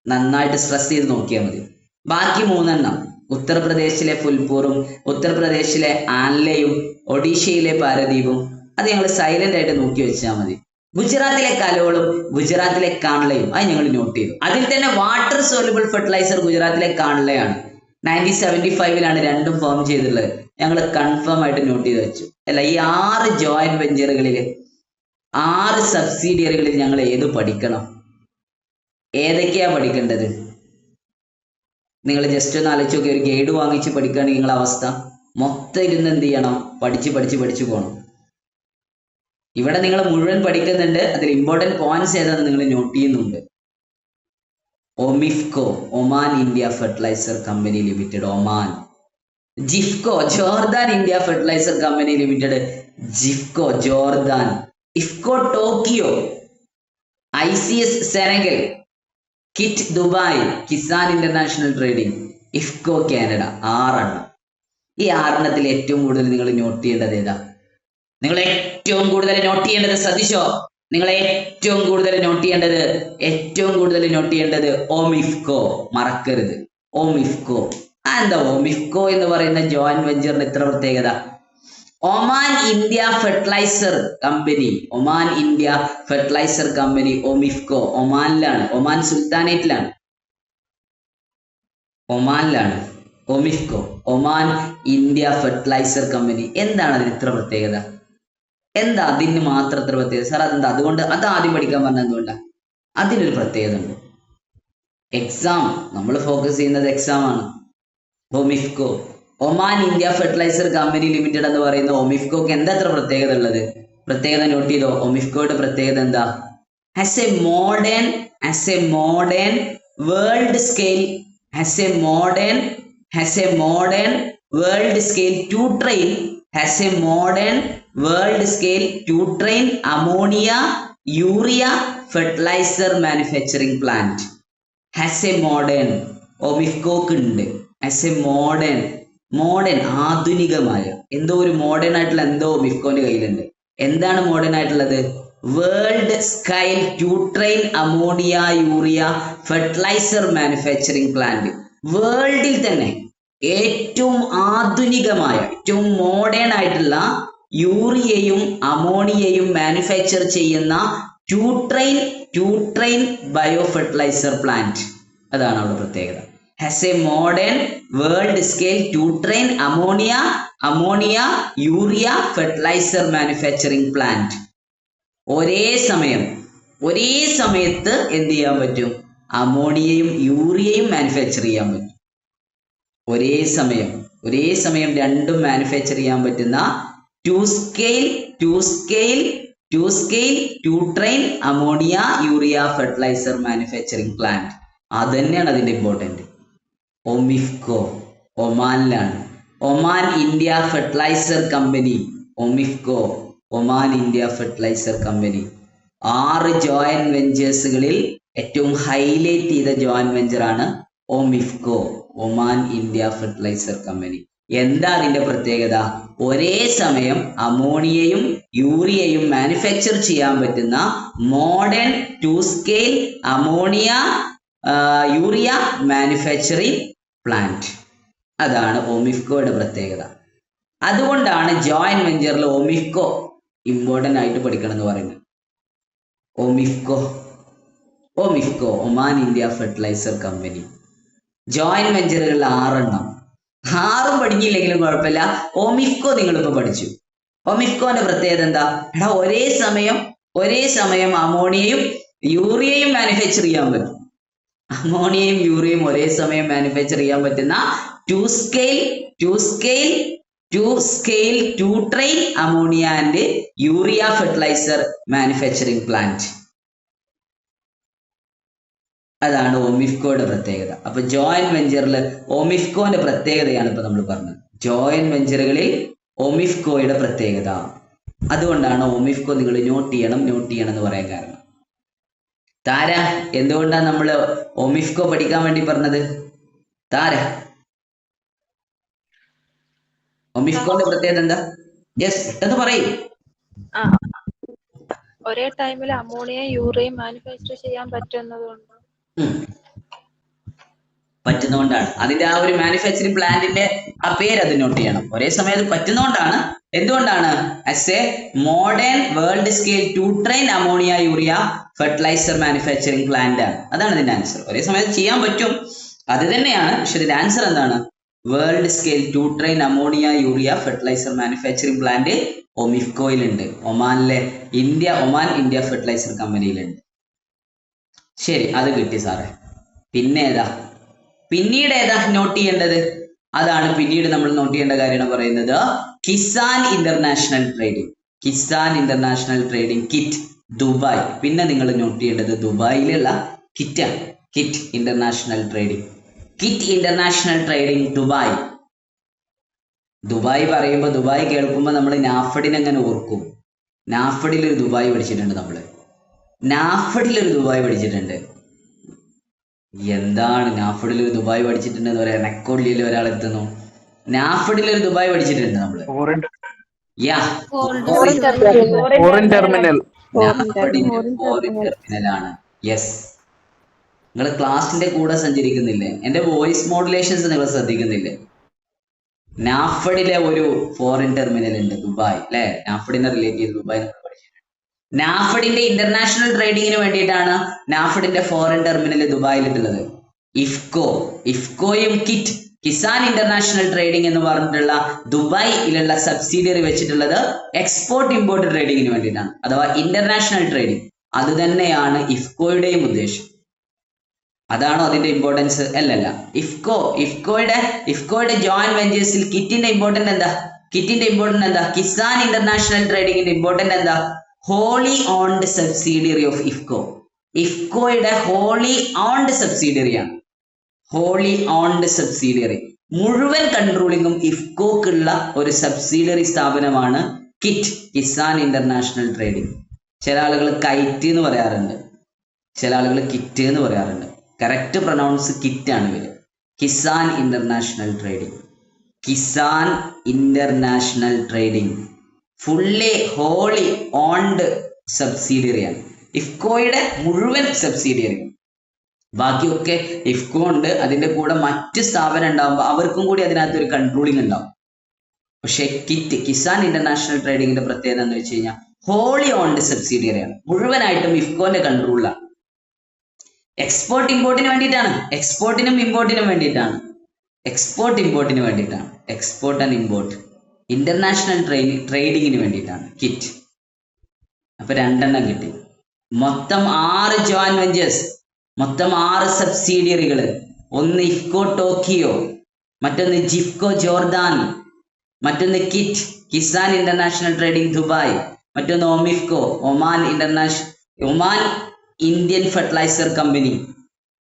നന്നായിട്ട് സ്ട്രെസ് ചെയ്ത് നോക്കിയാൽ മതി. ബാക്കി 3 ഉത്തർപ്രദേശിലെ ഫുൽപൂറും ഉത്തർപ്രദേശിലെ ആൻലയും ഒഡീഷയിലെ പാരദീപും അത് ഞങ്ങൾ സൈലന്റ് ആയിട്ട് നോക്കി വെച്ചാൽ മതി. ഗുജറാത്തിലെ കലോളും ഗുജറാത്തിലെ കാൺലയും അത് ഞങ്ങൾ നോട്ട് ചെയ്തു. അതിൽ തന്നെ വാട്ടർ സോലുബിൾ ഫെർട്ടിലൈസർ ഗുജറാത്തിലെ കാൺലയാണ്. 1975 രണ്ടും ഫോം ചെയ്തിട്ടുള്ളത്. ഞങ്ങൾ കൺഫേം ആയിട്ട് നോട്ട് ചെയ്ത് വെച്ചു. അല്ല, ഈ 6 ജോയിന്റ് വെഞ്ചറുകളിൽ 6 സബ്സിഡിയറികളിൽ ഞങ്ങൾ ഏത് പഠിക്കണം? ഏതൊക്കെയാ പഠിക്കേണ്ടത്? നിങ്ങൾ ജസ്റ്റ് ഒന്ന് ആലോചിച്ച് നോക്കി. ഒരു ഗൈഡ് വാങ്ങിച്ച് പഠിക്കുകയാണെങ്കിൽ നിങ്ങളുടെ അവസ്ഥ മൊത്തം ഇരുന്ന് എന്ത് ചെയ്യണം? പഠിച്ചു പോകണം. ഇവിടെ നിങ്ങൾ മുഴുവൻ പഠിക്കുന്നുണ്ട്. അതിൽ ഇമ്പോർട്ടൻറ്റ് പോയിന്റ്സ് ഏതാണെന്ന് നിങ്ങൾ നോട്ട് ചെയ്യുന്നുണ്ട്. OMIFCO Oman India fertiliser company limited, Oman. JIFCO Jordan India fertiliser company limited, JIFCO Jordan. IFFCO Tokyo, ICS Senegal, KIT Dubai, Kisan international trading, IFFCO Canada. 6 ഈ 6 ഏറ്റവും കൂടുതൽ നിങ്ങൾ നോട്ട് ചെയ്യേണ്ടത് ഏതാ? നിങ്ങൾ ഏറ്റവും കൂടുതൽ നോട്ട് ചെയ്യേണ്ടത്, ശ്രദ്ധിച്ചോ, നിങ്ങൾ ഏറ്റവും കൂടുതൽ നോട്ട് ചെയ്യേണ്ടത് ഒമിഫ്കോ. മറക്കരുത്, ഒമിഫ്കോ. എന്താ ഒമിഫ്കോ എന്ന് പറയുന്ന ജോയിന്റ് വെഞ്ചറിന് ഇത്ര പ്രത്യേകത? Oman India fertiliser company, Oman India fertiliser company, OMIFCO. ഒമാനിലാണ്, ഒമാൻ സുൽത്താനേറ്റിലാണ്, ഒമാനിലാണ് OMIFCO, Oman India fertiliser company. എന്താണ് അതിന് ഇത്ര പ്രത്യേകത? എന്താ അതിന് മാത്രം ഇത്ര പ്രത്യേകത? സാർ അതെന്താ? അതുകൊണ്ട് അത് ആദ്യം പഠിക്കാൻ പറഞ്ഞത് എന്തുകൊണ്ടാണ്? അതിനൊരു പ്രത്യേകത ഉണ്ട്. എക്സാം, നമ്മൾ ഫോക്കസ് ചെയ്യുന്നത് എക്സാം ആണ്. OMIFCO Oman India fertiliser company limited എന്ന് പറയുന്ന ഒമിഫ്കോക്ക് എന്താ അത്ര പ്രത്യേകത ഉള്ളത്? പ്രത്യേകത നോട്ട് ചെയ്തോ. ഒമിഫ്കോയുടെ പ്രത്യേകത എന്താ? has a modern world scale to train ammonia urea fertilizer manufacturing plant. has a modern ഒമിഫ്കോക്ക് ഉണ്ട്. as a modern ആധുനികമായ എന്തോ ഒരു മോഡേൺ ആയിട്ടുള്ള എന്തോ ഒമിഫ്കോന്റെ കയ്യിലുണ്ട്. എന്താണ് മോഡേൺ ആയിട്ടുള്ളത്? World scale two train ammonia urea fertiliser manufacturing plant. വേൾഡിൽ തന്നെ ഏറ്റവും ആധുനികമായ, ഏറ്റവും മോഡേൺ ആയിട്ടുള്ള യൂറിയയും അമോണിയയും മാനുഫാക്ചർ ചെയ്യുന്ന two train bio fertiliser plant. അതാണ് അവിടെ പ്രത്യേകത. Has a modern world scale two train ammonia urea fertiliser manufacturing plant. ഒരേ സമയത്ത് എന്ത് ചെയ്യാൻ പറ്റും? അമോണിയയും യൂറിയയും മാനുഫാക്ചർ ചെയ്യാൻ പറ്റും. ഒരേ സമയം രണ്ടും മാനുഫാക്ചർ ചെയ്യാൻ പറ്റുന്ന two train ammonia urea fertiliser manufacturing plant. അത് തന്നെയാണ് അതിന്റെ ഇമ്പോർട്ടൻറ്റ്. ഒമിഫ്കോ ഒമാനിലാണ്. Oman India fertiliser company. OMIFCO Oman India fertiliser company 6 joint വെഞ്ചേഴ്സുകളിൽ ഏറ്റവും ഹൈലൈറ്റ് ചെയ്ത ജോയിന്റ് വെഞ്ചർ ആണ് OMIFCO Oman India fertiliser company. എന്താ അതിന്റെ പ്രത്യേകത? ഒരേ സമയം അമോണിയയും യൂറിയയും മാനുഫാക്ചർ ചെയ്യാൻ പറ്റുന്ന modern 2 scale ammonia urea manufacturing plant. അതാണ് ഒമിഫ്കോയുടെ പ്രത്യേകത. അതുകൊണ്ടാണ് ജോയിന്റ് വെഞ്ചറിൽ ഒമിഫ്കോ ഇമ്പോർട്ടൻ്റ് ആയിട്ട് പഠിക്കണം എന്ന് പറയുന്നത്. OMIFCO Oman India fertiliser company. Joint വെഞ്ചറുകളിൽ 6 എണ്ണം. 6ഉം പഠിക്കില്ലെങ്കിലും കുഴപ്പമില്ല, ഒമിഫ്കോ നിങ്ങളിപ്പോൾ പഠിച്ചു. ഒമിഫ്കോന്റെ പ്രത്യേകത എന്താ? എടാ ഒരേ സമയം അമോണിയയും യൂറിയയും മാനുഫാക്ചർ ചെയ്യാൻ പറ്റും. അമോണിയയും യൂറിയയും ഒരേ സമയം മാനുഫാക്ചർ ചെയ്യാൻ പറ്റുന്ന two scale two train ammonia and urea fertiliser manufacturing plant. അതാണ് ഒമിഫ്കോയുടെ പ്രത്യേകത. അപ്പൊ ജോയിന്റ് വെഞ്ചറിൽ ഒമിഫ്കോന്റെ പ്രത്യേകതയാണ് ഇപ്പൊ നമ്മൾ പറഞ്ഞത്. ജോയിന്റ് വെഞ്ചറുകളിൽ ഒമിഫ്കോയുടെ പ്രത്യേകത. അതുകൊണ്ടാണ് ഒമിഫ്കോ നിങ്ങൾ നോട്ട് ചെയ്യണം എന്ന് പറയാൻ കാരണം. താര, എന്തുകൊണ്ടാണ് നമ്മൾ ഒമിഫ്കോ പഠിക്കാൻ വേണ്ടി പറഞ്ഞത്? താര, ഒമിഫ്കോന്റെ പ്രത്യേകത എന്താ? യെസ്, പെട്ടെന്ന് പറയും. ഒരേ ടൈമിൽ അമോണിയ യൂറിയ മാനുഫാക്ചർ ചെയ്യാൻ പറ്റുന്നതുകൊണ്ടാണ്. അതിന്റെ ആ ഒരു മാനുഫാക്ചറിംഗ് പ്ലാന്റിന്റെ ആ പേര് അത് നോട്ട് ചെയ്യണം. ഒരേ സമയം അത് പറ്റുന്നതുകൊണ്ടാണ്. എന്തുകൊണ്ടാണ്? As a modern world scale two train ammonia urea fertiliser manufacturing plant ആണ്. അതാണ് ഇതിന്റെ ആൻസർ. ഒരേ സമയത്ത് ചെയ്യാൻ പറ്റും, അത് തന്നെയാണ്. പക്ഷെ ഇതിന്റെ ആൻസർ എന്താണ്? World scale two train ammonia urea fertiliser manufacturing plant ഒമിഫ്കോയിലുണ്ട്. ഒമാൻ ഇന്ത്യ ഫെർട്ടിലൈസർ കമ്പനിയിലുണ്ട്. ശരി, അത് കിട്ടി സാറേ. പിന്നീട് ഏതാ നോട്ട് ചെയ്യേണ്ടത്? അതാണ് പിന്നീട് നമ്മൾ നോട്ട് ചെയ്യേണ്ട കാര്യം പറയുന്നത് Kisan international trading kit Dubai. പിന്നെ നിങ്ങൾ നോട്ട് ചെയ്യേണ്ടത് ദുബായിലുള്ള കിറ്റാണ്. കിറ്റ് ഇന്റർനാഷണൽ ട്രേഡിംഗ് ദുബായ് പറയുമ്പോൾ, ദുബായ് കേൾക്കുമ്പോൾ നമ്മൾ നാഫഡിനെ എങ്ങനെ ഓർക്കും? നാഫഡിലൊരു ദുബായ് പഠിച്ചിട്ടുണ്ട്. എന്താണ് നാഫഡിലൊരു ദുബായ് പഠിച്ചിട്ടുണ്ടെന്ന് പറയാം? നെക്കോള്ളിയിൽ ഒരാൾ എത്തുന്നു. നാഫഡിലൊരു ദുബായ് പഠിച്ചിട്ടുണ്ട് നമ്മള്. ടെർമിനലാണ്. യെസ്, നിങ്ങൾ ക്ലാസിന്റെ കൂടെ സഞ്ചരിക്കുന്നില്ലേ? എന്റെ വോയിസ് മോഡുലേഷൻസ് നിങ്ങൾ ശ്രദ്ധിക്കുന്നില്ലേ? നാഫഡിലെ ഒരു ഫോറിൻ ടെർമിനൽ ഉണ്ട്, ദുബായ്, അല്ലെ? നാഫഡിനെ റിലേറ്റ് ചെയ്ത് ദുബായ് നമ്മൾ പഠിച്ചിട്ടുണ്ട്. നാഫഡിന്റെ ഇന്റർനാഷണൽ ട്രേഡിങ്ങിന് വേണ്ടിയിട്ടാണ് നാഫഡിന്റെ ഫോറിൻ ടെർമിനൽ ദുബായിലിട്ടുള്ളത്. ഇഫ്കോയും കിസാൻ ഇന്റർനാഷണൽ ട്രേഡിംഗ് എന്ന് പറഞ്ഞിട്ടുള്ള ദുബായിലുള്ള സബ്സിഡിയറി വെച്ചിട്ടുള്ളത് എക്സ്പോർട്ട് ഇമ്പോർട്ട് ട്രേഡിങ്ങിന് വേണ്ടിയിട്ടാണ്, അഥവാ ഇന്റർനാഷണൽ ട്രേഡിംഗ്. അത് തന്നെയാണ് ഇഫ്കോയുടെയും ഉദ്ദേശം. അതാണോ അതിന്റെ ഇമ്പോർട്ടൻസ്? അല്ലല്ല. ഇഫ്കോയുടെ ജോയിന്റ് വെഞ്ചേഴ്സിൽ കിറ്റിന്റെ ഇമ്പോർട്ടൻസ് എന്താ? കിസാൻ ഇന്റർനാഷണൽ ട്രേഡിംഗിന്റെ ഇമ്പോർട്ടൻസ് എന്താ? ഹോളി ഓൺഡ് സബ്സിഡിയറി ഓഫ് ഇഫ്കോയുടെ ഹോളി ഓൺഡ് സബ്സിഡിയറിയാണ്. മുഴുവൻ കൺട്രോളിങ്ങും ഇഫ്കോക്കുള്ള ഒരു സബ്സിഡിയറി സ്ഥാപനമാണ് കിസാൻ ഇന്റർനാഷണൽ ട്രേഡിംഗ്. ചില ആളുകൾ കൈറ്റ് എന്ന് പറയാറുണ്ട്, ചില ആളുകൾ കിറ്റ് എന്ന് പറയാറുണ്ട്. കറക്റ്റ് പ്രൊനൗൺസ് കിറ്റ് ആണ് ഇവര്. Kisan international trading fully wholly owned സബ്സിഡിയറിയാണ്. ഇഫ്കോയുടെ മുഴുവൻ സബ്സിഡിയറി. ബാക്കിയൊക്കെ ഇഫ്കോ ഉണ്ട്, അതിന്റെ കൂടെ മറ്റ് സ്ഥാപനം ഉണ്ടാകുമ്പോൾ അവർക്കും കൂടി അതിനകത്ത് ഒരു കൺട്രോളിങ് ഉണ്ടാവും. പക്ഷെ കിസാൻ ഇന്റർനാഷണൽ ട്രേഡിങ്ങിന്റെ പ്രത്യേകത എന്ന് വെച്ച് കഴിഞ്ഞാൽ ഹോളി ഓൺഡ് സബ്സിഡിയറിയാണ്. മുഴുവനായിട്ടും ഇഫ്കോന്റെ കൺട്രോളിലാണ്. എക്സ്പോർട്ട് ഇമ്പോർട്ടിന് വേണ്ടിയിട്ടാണ്. എക്സ്പോർട്ടിനും ഇമ്പോർട്ടിനും വേണ്ടിയിട്ടാണ്. എക്സ്പോർട്ട് ഇമ്പോർട്ടിന് വേണ്ടിയിട്ടാണ്. എക്സ്പോർട്ട് ആൻഡ് ഇമ്പോർട്ട് ഇന്റർനാഷണൽ ട്രേഡിങ്ങിന് വേണ്ടിയിട്ടാണ് കിറ്റ്. അപ്പൊ 2 കിട്ടി. മൊത്തം 6 ജോയിന്റ് വെഞ്ചേഴ്സ്, മൊത്തം 6 സബ്സിഡിയറികൾ. ഒന്ന് ഇഫ്കോ ടോക്കിയോ, മറ്റൊന്ന് ജിഫ്കോ ജോർദാൻ, മറ്റൊന്ന് KIT Kisan international trading Dubai, മറ്റൊന്ന് OMIFCO Oman Indian fertiliser company,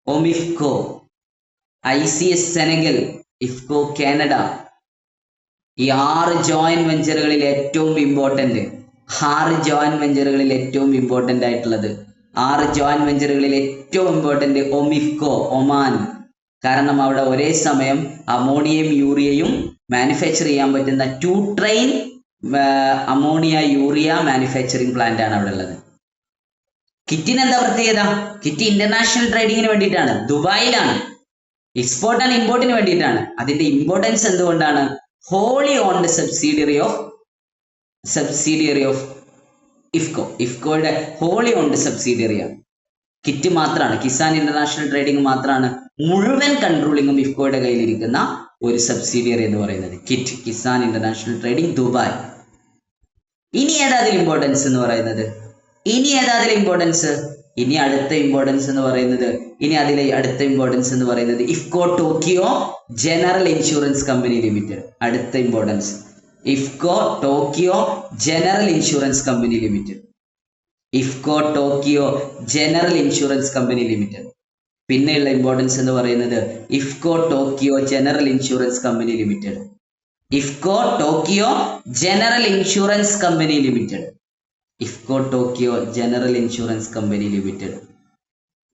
OMIFCO, ICS Senegal, IFFCO Canada. ഈ 6 ജോയിന്റ് വെഞ്ചറുകളിൽ ഏറ്റവും ഇമ്പോർട്ടന്റ് 6 ജോയിന്റ് വെഞ്ചറുകളിൽ ഏറ്റവും ഇമ്പോർട്ടന്റ് ആയിട്ടുള്ളത് 6 ജോയിന്റ് വെഞ്ചറുകളിൽ ഏറ്റവും ഇമ്പോർട്ടന്റ് ഒമിഫ്കോ ഒമാൻ. കാരണം അവിടെ ഒരേ സമയം അമോണിയയും യൂറിയയും മാനുഫാക്ചർ ചെയ്യാൻ പറ്റുന്ന 2 train ammonia urea manufacturing plant ആണ് അവിടെ ഉള്ളത്. കിറ്റിന് എന്താ പ്രത്യേകത? കിറ്റ് ഇന്റർനാഷണൽ ട്രേഡിങ്ങിന് വേണ്ടിയിട്ടാണ്, ദുബായിലാണ്. എക്സ്പോർട്ട് ആൻഡ് ഇമ്പോർട്ടിന് വേണ്ടിയിട്ടാണ്. അതിന്റെ ഇമ്പോർട്ടൻസ് എന്തുകൊണ്ടാണ്? Wholly owned subsidiary of IFFCO. ഇഫ്കോയുടെ ഹോളി ഓൺഡ് സബ്സിഡിയറിയാണ്. കിറ്റ് മാത്രമാണ്, കിസാൻ ഇന്റർനാഷണൽ ട്രേഡിംഗ് മാത്രമാണ് മുഴുവൻ കൺട്രോളിങ്ങും ഇഫ്കോയുടെ കയ്യിലിരിക്കുന്ന ഒരു സബ്സിഡിയറി എന്ന് പറയുന്നത്. Kit Kisan international trading Dubai. ഇനി ഏതാ അതിൽ ഇമ്പോർട്ടൻസ് എന്ന് പറയുന്നത്? ഇനി അടുത്ത ഇമ്പോർട്ടൻസ് എന്ന് പറയുന്നത് IFFCO Tokyo general insurance company limited. അടുത്ത importance IFFCO Tokyo general insurance company limited. IFFCO Tokyo general insurance company limited. പിന്നെയുള്ള ഇമ്പോർട്ടൻസ് എന്ന് പറയുന്നത് IFFCO Tokyo general insurance company limited. IFFCO Tokyo general insurance company limited. IFFCO Tokyo general insurance company limited.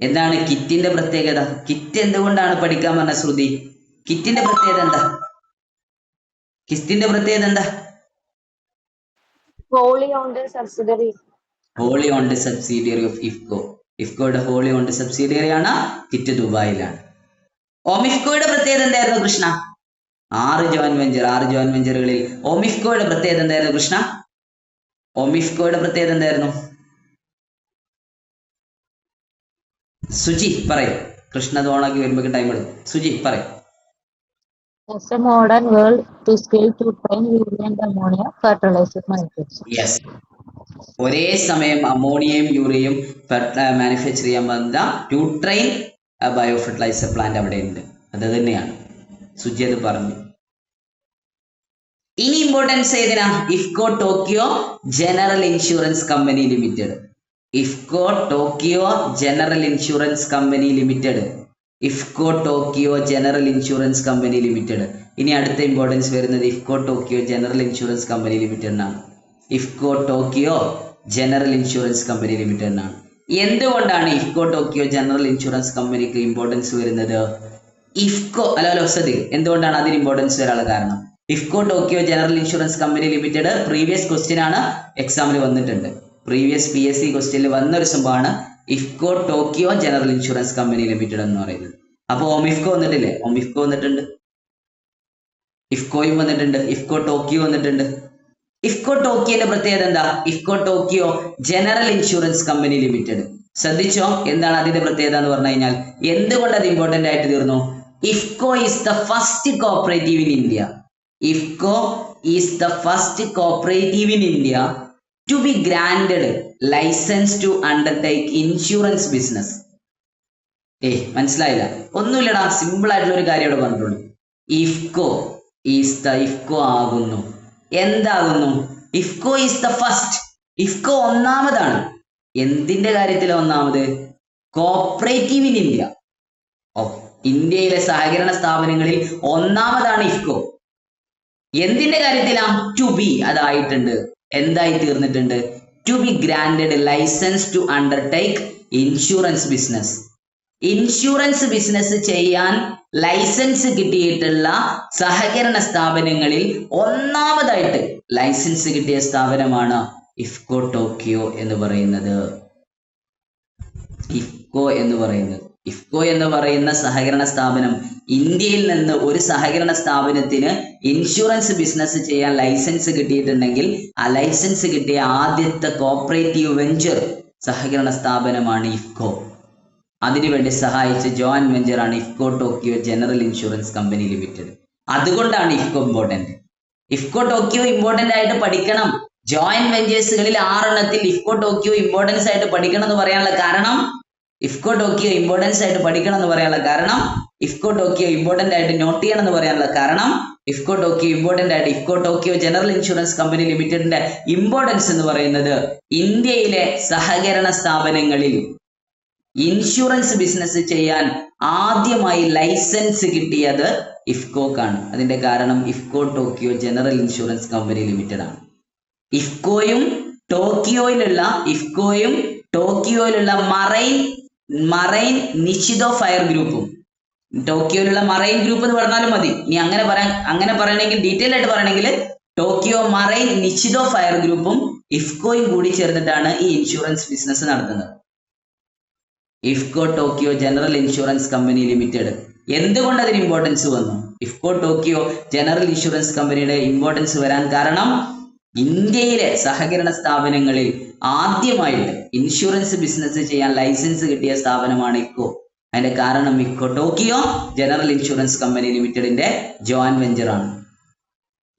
എന്താണ് കിറ്റിന്റെ പ്രത്യേകത? Kit എന്തുകൊണ്ടാണ് പഠിക്കാൻ പറഞ്ഞ ശ്രുതി? കിറ്റിന്റെ പ്രത്യേകത എന്താ? Wholly owned subsidiary. Wholly owned subsidiary of IFFCO. ഇഫ്കോയുടെ ഹോളി ഓൺഡ് സബ്സിഡിയറി ആണ് കിറ്റ്, ദുബായിലാണ്. ഒമിഫ്കോയുടെ പ്രത്യേകത എന്തായിരുന്നു കൃഷ്ണ? 6 ജോയിന്റ് വെഞ്ചറുകളിൽ ഒമിഫ്കോയുടെ പ്രത്യേകത എന്തായിരുന്നു കൃഷ്ണ? ഒമിഫ്കോയുടെ പ്രത്യേകത എന്തായിരുന്നു? സുജി പറയും. കൃഷ്ണ തോണാക്കി വരുമ്പോ ടൈം എടുക്കും. സുജി പറയും. As a modern world to scale to train urea and ammonia fertilizer manufacture. Yes. ഒരേ സമയം അമോണിയയും യൂറിയയും മാനുഫാക്ചർ ചെയ്യാൻ വന്ന 2 ട്രെയിൻ ബയോ ഫെർട്ടിലൈസർ പ്ലാന്റ് അവിടെ ഉണ്ട്. അത് തന്നെയാണ് സുജി അത് പറഞ്ഞു. ഇനി ഇമ്പോർട്ടൻസ് ഏതിനാ? IFFCO Tokyo general insurance company limited. IFFCO Tokyo general insurance company limited. IFFCO Tokyo general insurance company limited. ഇനി അടുത്ത ഇമ്പോർട്ടൻസ് വരുന്നത് IFFCO Tokyo general insurance company ലിമിറ്റഡിനാണ്. IFFCO Tokyo general insurance company ലിമിറ്റഡിനാണ്. എന്തുകൊണ്ടാണ് ഇഫ്കോ ടോക്കിയോ ജനറൽ ഇൻഷുറൻസ് കമ്പനിക്ക് ഇമ്പോർട്ടൻസ് വരുന്നത്? എന്തുകൊണ്ടാണ് അതിന് ഇമ്പോർട്ടൻസ് വരാനുള്ള കാരണം? IFFCO Tokyo general insurance company limited previous question ആണ്, എക്സാമിൽ വന്നിട്ടുണ്ട്. പ്രീവിയസ് PSC ക്വസ്റ്റ്യനിൽ വന്നൊരു സംഭവമാണ് IFFCO Tokyo general insurance company limited എന്ന് പറയുന്നത്. അപ്പൊ ഒമിഫ്കോ വന്നിട്ടില്ലേ? ഒമിഫ്കോ വന്നിട്ടുണ്ട്, ഇഫ്കോയും വന്നിട്ടുണ്ട്, ഇഫ്കോ ടോക്കിയോ വന്നിട്ടുണ്ട്. ഇഫ്കോ ടോക്കിയോന്റെ പ്രത്യേകത എന്താ? IFFCO Tokyo general insurance company limited. ശ്രദ്ധിച്ചോ, എന്താണ് അതിന്റെ പ്രത്യേകത എന്ന് പറഞ്ഞു കഴിഞ്ഞാൽ എന്തുകൊണ്ട് അത് ഇമ്പോർട്ടന്റ് ആയിട്ട് തീർന്നു? IFFCO is the first cooperative in India. IFFCO is the first cooperative in India to be granted license to undertake insurance business. മനസ്സിലായില്ല? ഒന്നുമില്ലടാ, സിമ്പിൾ ആയിട്ടുള്ള ഒരു കാര്യം ഇവിടെ പറഞ്ഞിട്ടുള്ളൂ. ഇഫ്കോ ആകുന്നു. എന്താകുന്നു? IFFCO is the first. IFFCO ഒന്നാമതാണ്. എന്തിന്റെ കാര്യത്തിലാണ് ഒന്നാമത്? Cooperative in India. ഇന്ത്യയിലെ സഹകരണ സ്ഥാപനങ്ങളിൽ ഒന്നാമതാണ് ഇഫ്കോ. എന്തിന്റെ കാര്യത്തിലാ? ടു ബി, അതായിട്ടുണ്ട്. എന്തായി തീർന്നിട്ടുണ്ട്? To be granted licence to undertake insurance business. Insurance business ചെയ്യാൻ ലൈസൻസ് കിട്ടിയിട്ടുള്ള സഹകരണ സ്ഥാപനങ്ങളിൽ ഒന്നാമതായിട്ട് ലൈസൻസ് കിട്ടിയ സ്ഥാപനമാണ് ഇഫ്കോ ടോക്കിയോ എന്ന് പറയുന്നത്. ഇഫ്കോ എന്ന് പറയുന്ന സഹകരണ സ്ഥാപനം, ഇന്ത്യയിൽ നിന്ന് ഒരു സഹകരണ സ്ഥാപനത്തിന് ഇൻഷുറൻസ് ബിസിനസ് ചെയ്യാൻ ലൈസൻസ് കിട്ടിയിട്ടുണ്ടെങ്കിൽ ആ ലൈസൻസ് കിട്ടിയ ആദ്യത്തെ കോപ്പറേറ്റീവ് വെഞ്ചർ സഹകരണ സ്ഥാപനമാണ് ഇഫ്കോ. അതിനുവേണ്ടി സഹായിച്ച ജോയിന്റ് വെഞ്ചറാണ് IFFCO Tokyo general insurance company limited. അതുകൊണ്ടാണ് IFFCO important. IFFCO Tokyo important ആയിട്ട് പഠിക്കണം. ജോയിന്റ് വെഞ്ചേഴ്സുകളിൽ 6 എണ്ണത്തിൽ ഇഫ്കോ ടോക്കിയോ ഇമ്പോർട്ടൻസ് ആയിട്ട് പഠിക്കണം എന്ന് പറയാനുള്ള കാരണം ഇഫ്കോ ടോക്കിയോ ഇമ്പോർട്ടൻസ് ആയിട്ട് പഠിക്കണം എന്ന് പറയാനുള്ള കാരണം ഇഫ്കോ ടോക്കിയോ ഇമ്പോർട്ടന്റ് ആയിട്ട് നോട്ട് ചെയ്യണം എന്ന് പറയാനുള്ള കാരണം ഇഫ്കോ ടോക്കിയോ ഇമ്പോർട്ടന്റ് ആയിട്ട് IFFCO Tokyo general insurance company ലിമിറ്റഡിന്റെ ഇമ്പോർട്ടൻസ് എന്ന് പറയുന്നത് ഇന്ത്യയിലെ സഹകരണ സ്ഥാപനങ്ങളിൽ ഇൻഷുറൻസ് ബിസിനസ് ചെയ്യാൻ ആദ്യമായി ലൈസൻസ് കിട്ടിയത് ഇഫ്കോക്കാണ്. അതിന്റെ കാരണം IFFCO Tokyo general insurance company limited ആണ്. ഇഫ്കോയും ടോക്കിയോയിലുള്ള മറൈൻ നിശ്ചിതോ ഫയർ ഗ്രൂപ്പും, ടോക്കിയോയിലുള്ള മറൈൻ ഗ്രൂപ്പ് എന്ന് പറഞ്ഞാലും മതി. ഇനി അങ്ങനെ പറയണമെങ്കിൽ ഡീറ്റെയിൽ ആയിട്ട് പറയണമെങ്കിൽ ടോക്കിയോ മറൈൻ നിശ്ചിതോ ഫയർ ഗ്രൂപ്പും ഇഫ്കോയും കൂടി ചേർന്നിട്ടാണ് ഈ ഇൻഷുറൻസ് ബിസിനസ് നടത്തുന്നത്. IFFCO Tokyo general insurance company limited എന്തുകൊണ്ട് അതിന് ഇമ്പോർട്ടൻസ് വന്നു? ഇഫ്കോ ടോക്കിയോ ജനറൽ ഇൻഷുറൻസ് കമ്പനിയുടെ ഇമ്പോർട്ടൻസ് വരാൻ കാരണം ഇന്ത്യയിലെ സഹകരണ സ്ഥാപനങ്ങളിൽ ആദ്യമായിട്ട് ഇൻഷുറൻസ് ബിസിനസ് ചെയ്യാൻ ലൈസൻസ് കിട്ടിയ സ്ഥാപനമാണ് ഇഫ്കോ. അതിന്റെ കാരണം IFFCO Tokyo general insurance company ലിമിറ്റഡിന്റെ ജോയിന്റ് വെഞ്ചറാണ്.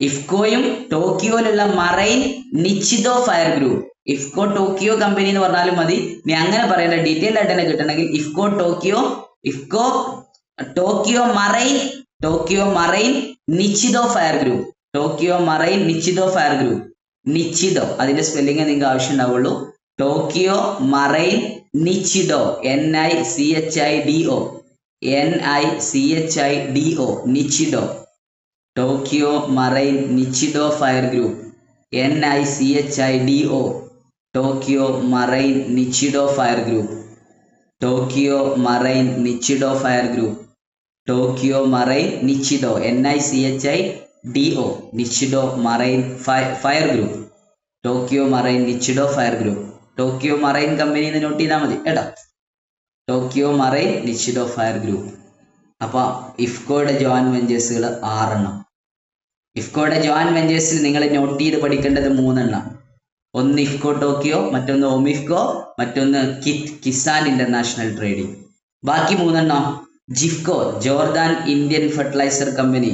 ഇഫ്കോയും ടോക്കിയോയിലുള്ള marine Nichido fire group, IFFCO Tokyo company എന്ന് പറഞ്ഞാലും മതി. ഇനി അങ്ങനെ പറയേണ്ട ഡീറ്റെയിൽ ആയിട്ട് തന്നെ കിട്ടണമെങ്കിൽ IFFCO Tokyo marine Nichido fire group, Tokyo marine Nichido fire group. Nichido അതിന്റെ സ്പെല്ലിംഗ് നിങ്ങൾക്ക് ആവശ്യം ഉണ്ടാവുള്ളൂ. Tokyo marine Nichido NICHIDO Nichido. Tokyo marine Nichido fire group NICHIDO Tokyo marine Nichido fire group. Tokyo marine Nichido fire group. Tokyo marine Nichido NICHIDO Nichido marine fire group. Tokyo marine Nichido fire group. Tokyo marine company എന്ന് note ചെയ്താൽ മതി കേട്ടോ. Tokyo marine Nichido fire group. അപ്പൊ ഇഫ്കോയുടെ joint വെഞ്ചേഴ്സുകൾ 6 എണ്ണം. ഇഫ്കോയുടെ joint വെഞ്ചേഴ്സിൽ നിങ്ങൾ not ചെയ്ത് പഠിക്കേണ്ടത് 3 എണ്ണം. ഒന്ന് ഇഫ്കോ ടോക്കിയോ, മറ്റൊന്ന് ഒമിഫ്കോ, മറ്റൊന്ന് കിസാൻ ഇന്റർനാഷണൽ ട്രേഡിംഗ്. ബാക്കി 3 എണ്ണം JIFCO Jordan Indian fertiliser company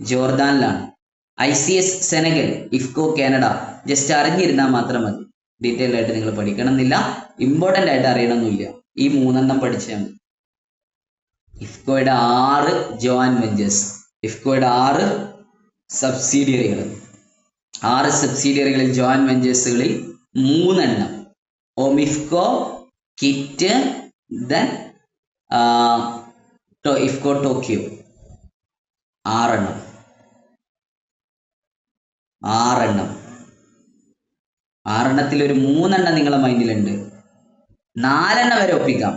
ജോർദാനിലാണ്. ICS Senegal, IFFCO Canada. Just അറിഞ്ഞിരുന്നാൽ മാത്രം മതി. ഡീറ്റെയിൽ ആയിട്ട് നിങ്ങൾ പഠിക്കണം എന്നില്ല, ഇമ്പോർട്ടന്റ് ആയിട്ട് അറിയണമെന്നില്ല. ഈ 3 എണ്ണം പഠിച്ചാൽ മതി. ഇഫ്കോയുടെ 6 ജോയിന്റ് വെഞ്ചേഴ്സ്, ഇഫ്കോയുടെ 6 സബ്സിഡിയറികൾ, 6 സബ്സിഡിയറികളിൽ ജോയിന്റ് വെഞ്ചേഴ്സുകളിൽ 3 എണ്ണം ഒമിഫ്കോ, കിറ്റ്, ദെൻ ഇഫ്കോ ടോക്കിയോ. 6 എണ്ണം. 6 എണ്ണത്തിൽ ഒരു 3 എണ്ണം നിങ്ങളെ മൈൻഡിലുണ്ട്. 4 എണ്ണം വരെ ഒപ്പിക്കാം,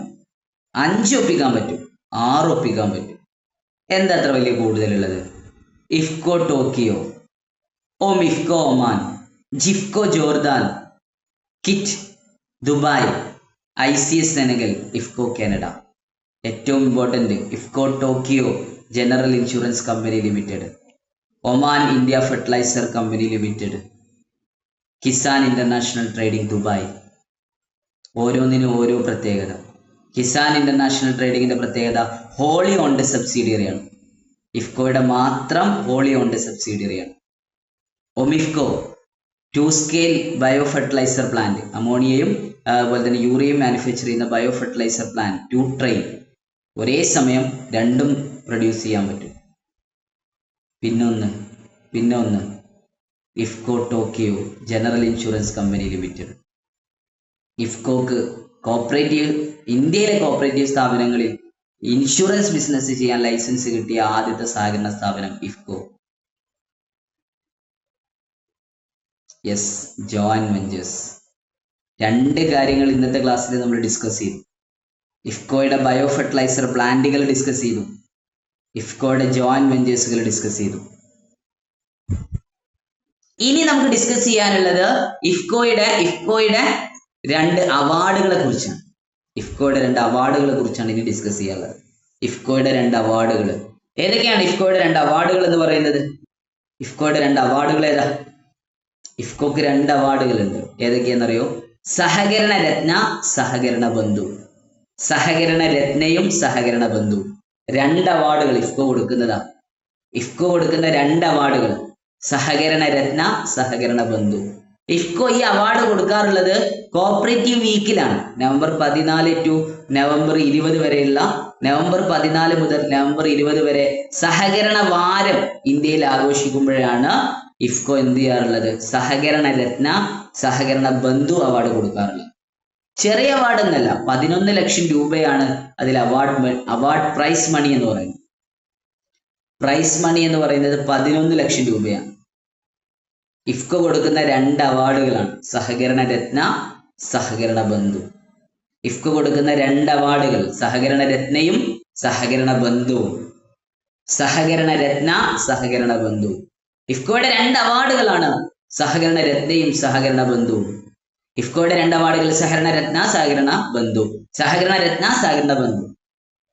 5 ഒപ്പിക്കാൻ പറ്റും, 6 ഒപ്പിക്കാൻ പറ്റും. എന്താ അത്ര വലിയ കൂടുതലുള്ളത്? IFFCO Tokyo, OMIFCO Oman, JIFCO Jordan, KIT Dubai, ICS Senegal, IFFCO Canada. ഏറ്റവും important IFFCO Tokyo general insurance company limited, Oman India fertiliser company limited, Kisan international trading Dubai. ഓരോന്നിനും ഓരോ പ്രത്യേകത. കിസാൻ ഇന്റർനാഷണൽ ട്രേഡിങ്ങിന്റെ പ്രത്യേകത ഹോളി ഓൺഡ് സബ്സിഡിയറിയാണ്. ഇഫ്കോയുടെ മാത്രം ഹോളി ഓൺഡ് സബ്സിഡിയറിയാണ്. OMIFCO 2 scale bio fertiliser plant, അമോണിയയും അതുപോലെ തന്നെ യൂറിയയും മാനുഫാക്ചർ ചെയ്യുന്ന ബയോ ഫെർട്ടിലൈസർ പ്ലാന്റ് 2 ട്രെയിൻ. ഒരേ സമയം രണ്ടും പ്രൊഡ്യൂസ് ചെയ്യാൻ പറ്റും. പിന്നെ ഒന്ന് IFFCO Tokyo general insurance company limited. ഇഫ്കോക്ക് ഇന്ത്യയിലെ കോപ്പറേറ്റീവ് സ്ഥാപനങ്ങളിൽ ഇൻഷുറൻസ് ബിസിനസ് ചെയ്യാൻ ലൈസൻസ് കിട്ടിയ ആദ്യത്തെ സഹകരണ സ്ഥാപനം ഇഫ്കോ. Yes, joint ventures. 2 കാര്യങ്ങൾ ഇന്നത്തെ ക്ലാസ്സിൽ നമ്മൾ ഡിസ്കസ് ചെയ്തു. ഇഫ്കോയുടെ ബയോ ഫെർട്ടിലൈസർ പ്ലാന്റുകൾ ഡിസ്കസ് ചെയ്തു, ഇഫ്കോയുടെ ജോയിന്റ് വെഞ്ചേഴ്സുകൾ ഡിസ്കസ് ചെയ്തു. ഇനി നമുക്ക് ഡിസ്കസ് ചെയ്യാനുള്ളത് ഇഫ്കോയുടെ 2 അവാർഡുകളെ കുറിച്ചാണ്. ഇഫ്കോയുടെ 2 അവാർഡുകളെ കുറിച്ചാണ് ഇനി ഡിസ്കസ് ചെയ്യാനുള്ളത്. ഇഫ്കോയുടെ 2 അവാർഡുകൾ ഏതൊക്കെയാണ്? ഇഫ്കോയുടെ 2 അവാർഡുകൾ എന്ന് പറയുന്നത്, ഇഫ്കോയുടെ 2 അവാർഡുകൾ ഏതാ? ഇഫ്കോക്ക് 2 അവാർഡുകൾ ഉണ്ട്. ഏതൊക്കെയാണെന്നറിയോ? സഹകരണ രത്ന, സഹകരണ ബന്ധു. സഹകരണ രത്നയും സഹകരണ ബന്ധുവും. 2 അവാർഡുകൾ ഇഫ്കോ കൊടുക്കുന്നതാണ്. ഇഫ്കോ കൊടുക്കുന്ന 2 അവാർഡുകൾ സഹകരണ രത്ന, സഹകരണ ബന്ധു. ഇഫ്കോ ഈ അവാർഡ് കൊടുക്കാറുള്ളത് കോപ്പറേറ്റീവ് വീക്കിലാണ്. നവംബർ 14 ടു നവംബർ 20 വരെയുള്ള, നവംബർ 14 മുതൽ നവംബർ 20 വരെ സഹകരണ വാരം ഇന്ത്യയിൽ ആഘോഷിക്കുമ്പോഴാണ് ഇഫ്കോ എന്ത് ചെയ്യാറുള്ളത്? സഹകരണ രത്ന, സഹകരണ ബന്ധു അവാർഡ് കൊടുക്കാറുള്ളത്. ചെറിയ അവാർഡ് എന്നല്ല, 11 ലക്ഷം രൂപയാണ് അതിൽ അവാർഡ് പ്രൈസ് മണി എന്ന് പറയുന്നത്. പ്രൈസ് മണി എന്ന് പറയുന്നത് 11 ലക്ഷം രൂപയാണ്. ഇഫ്കോ കൊടുക്കുന്ന 2 അവാർഡുകളാണ് സഹകരണ രത്ന, സഹകരണ ബന്ധു. ഇഫ്കോ കൊടുക്കുന്ന 2 അവാർഡുകൾ സഹകരണ രത്നയും സഹകരണ ബന്ധുവും. സഹകരണ രത്ന, സഹകരണ ബന്ധു. ഇഫ്കോയുടെ 2 അവാർഡുകളാണ് സഹകരണ രത്നയും സഹകരണ ബന്ധുവും. ഇഫ്കോയുടെ 2 അവാർഡുകൾ സഹകരണ രത്ന, സഹകരണ ബന്ധു. സഹകരണ രത്ന, സഹകരണ ബന്ധു.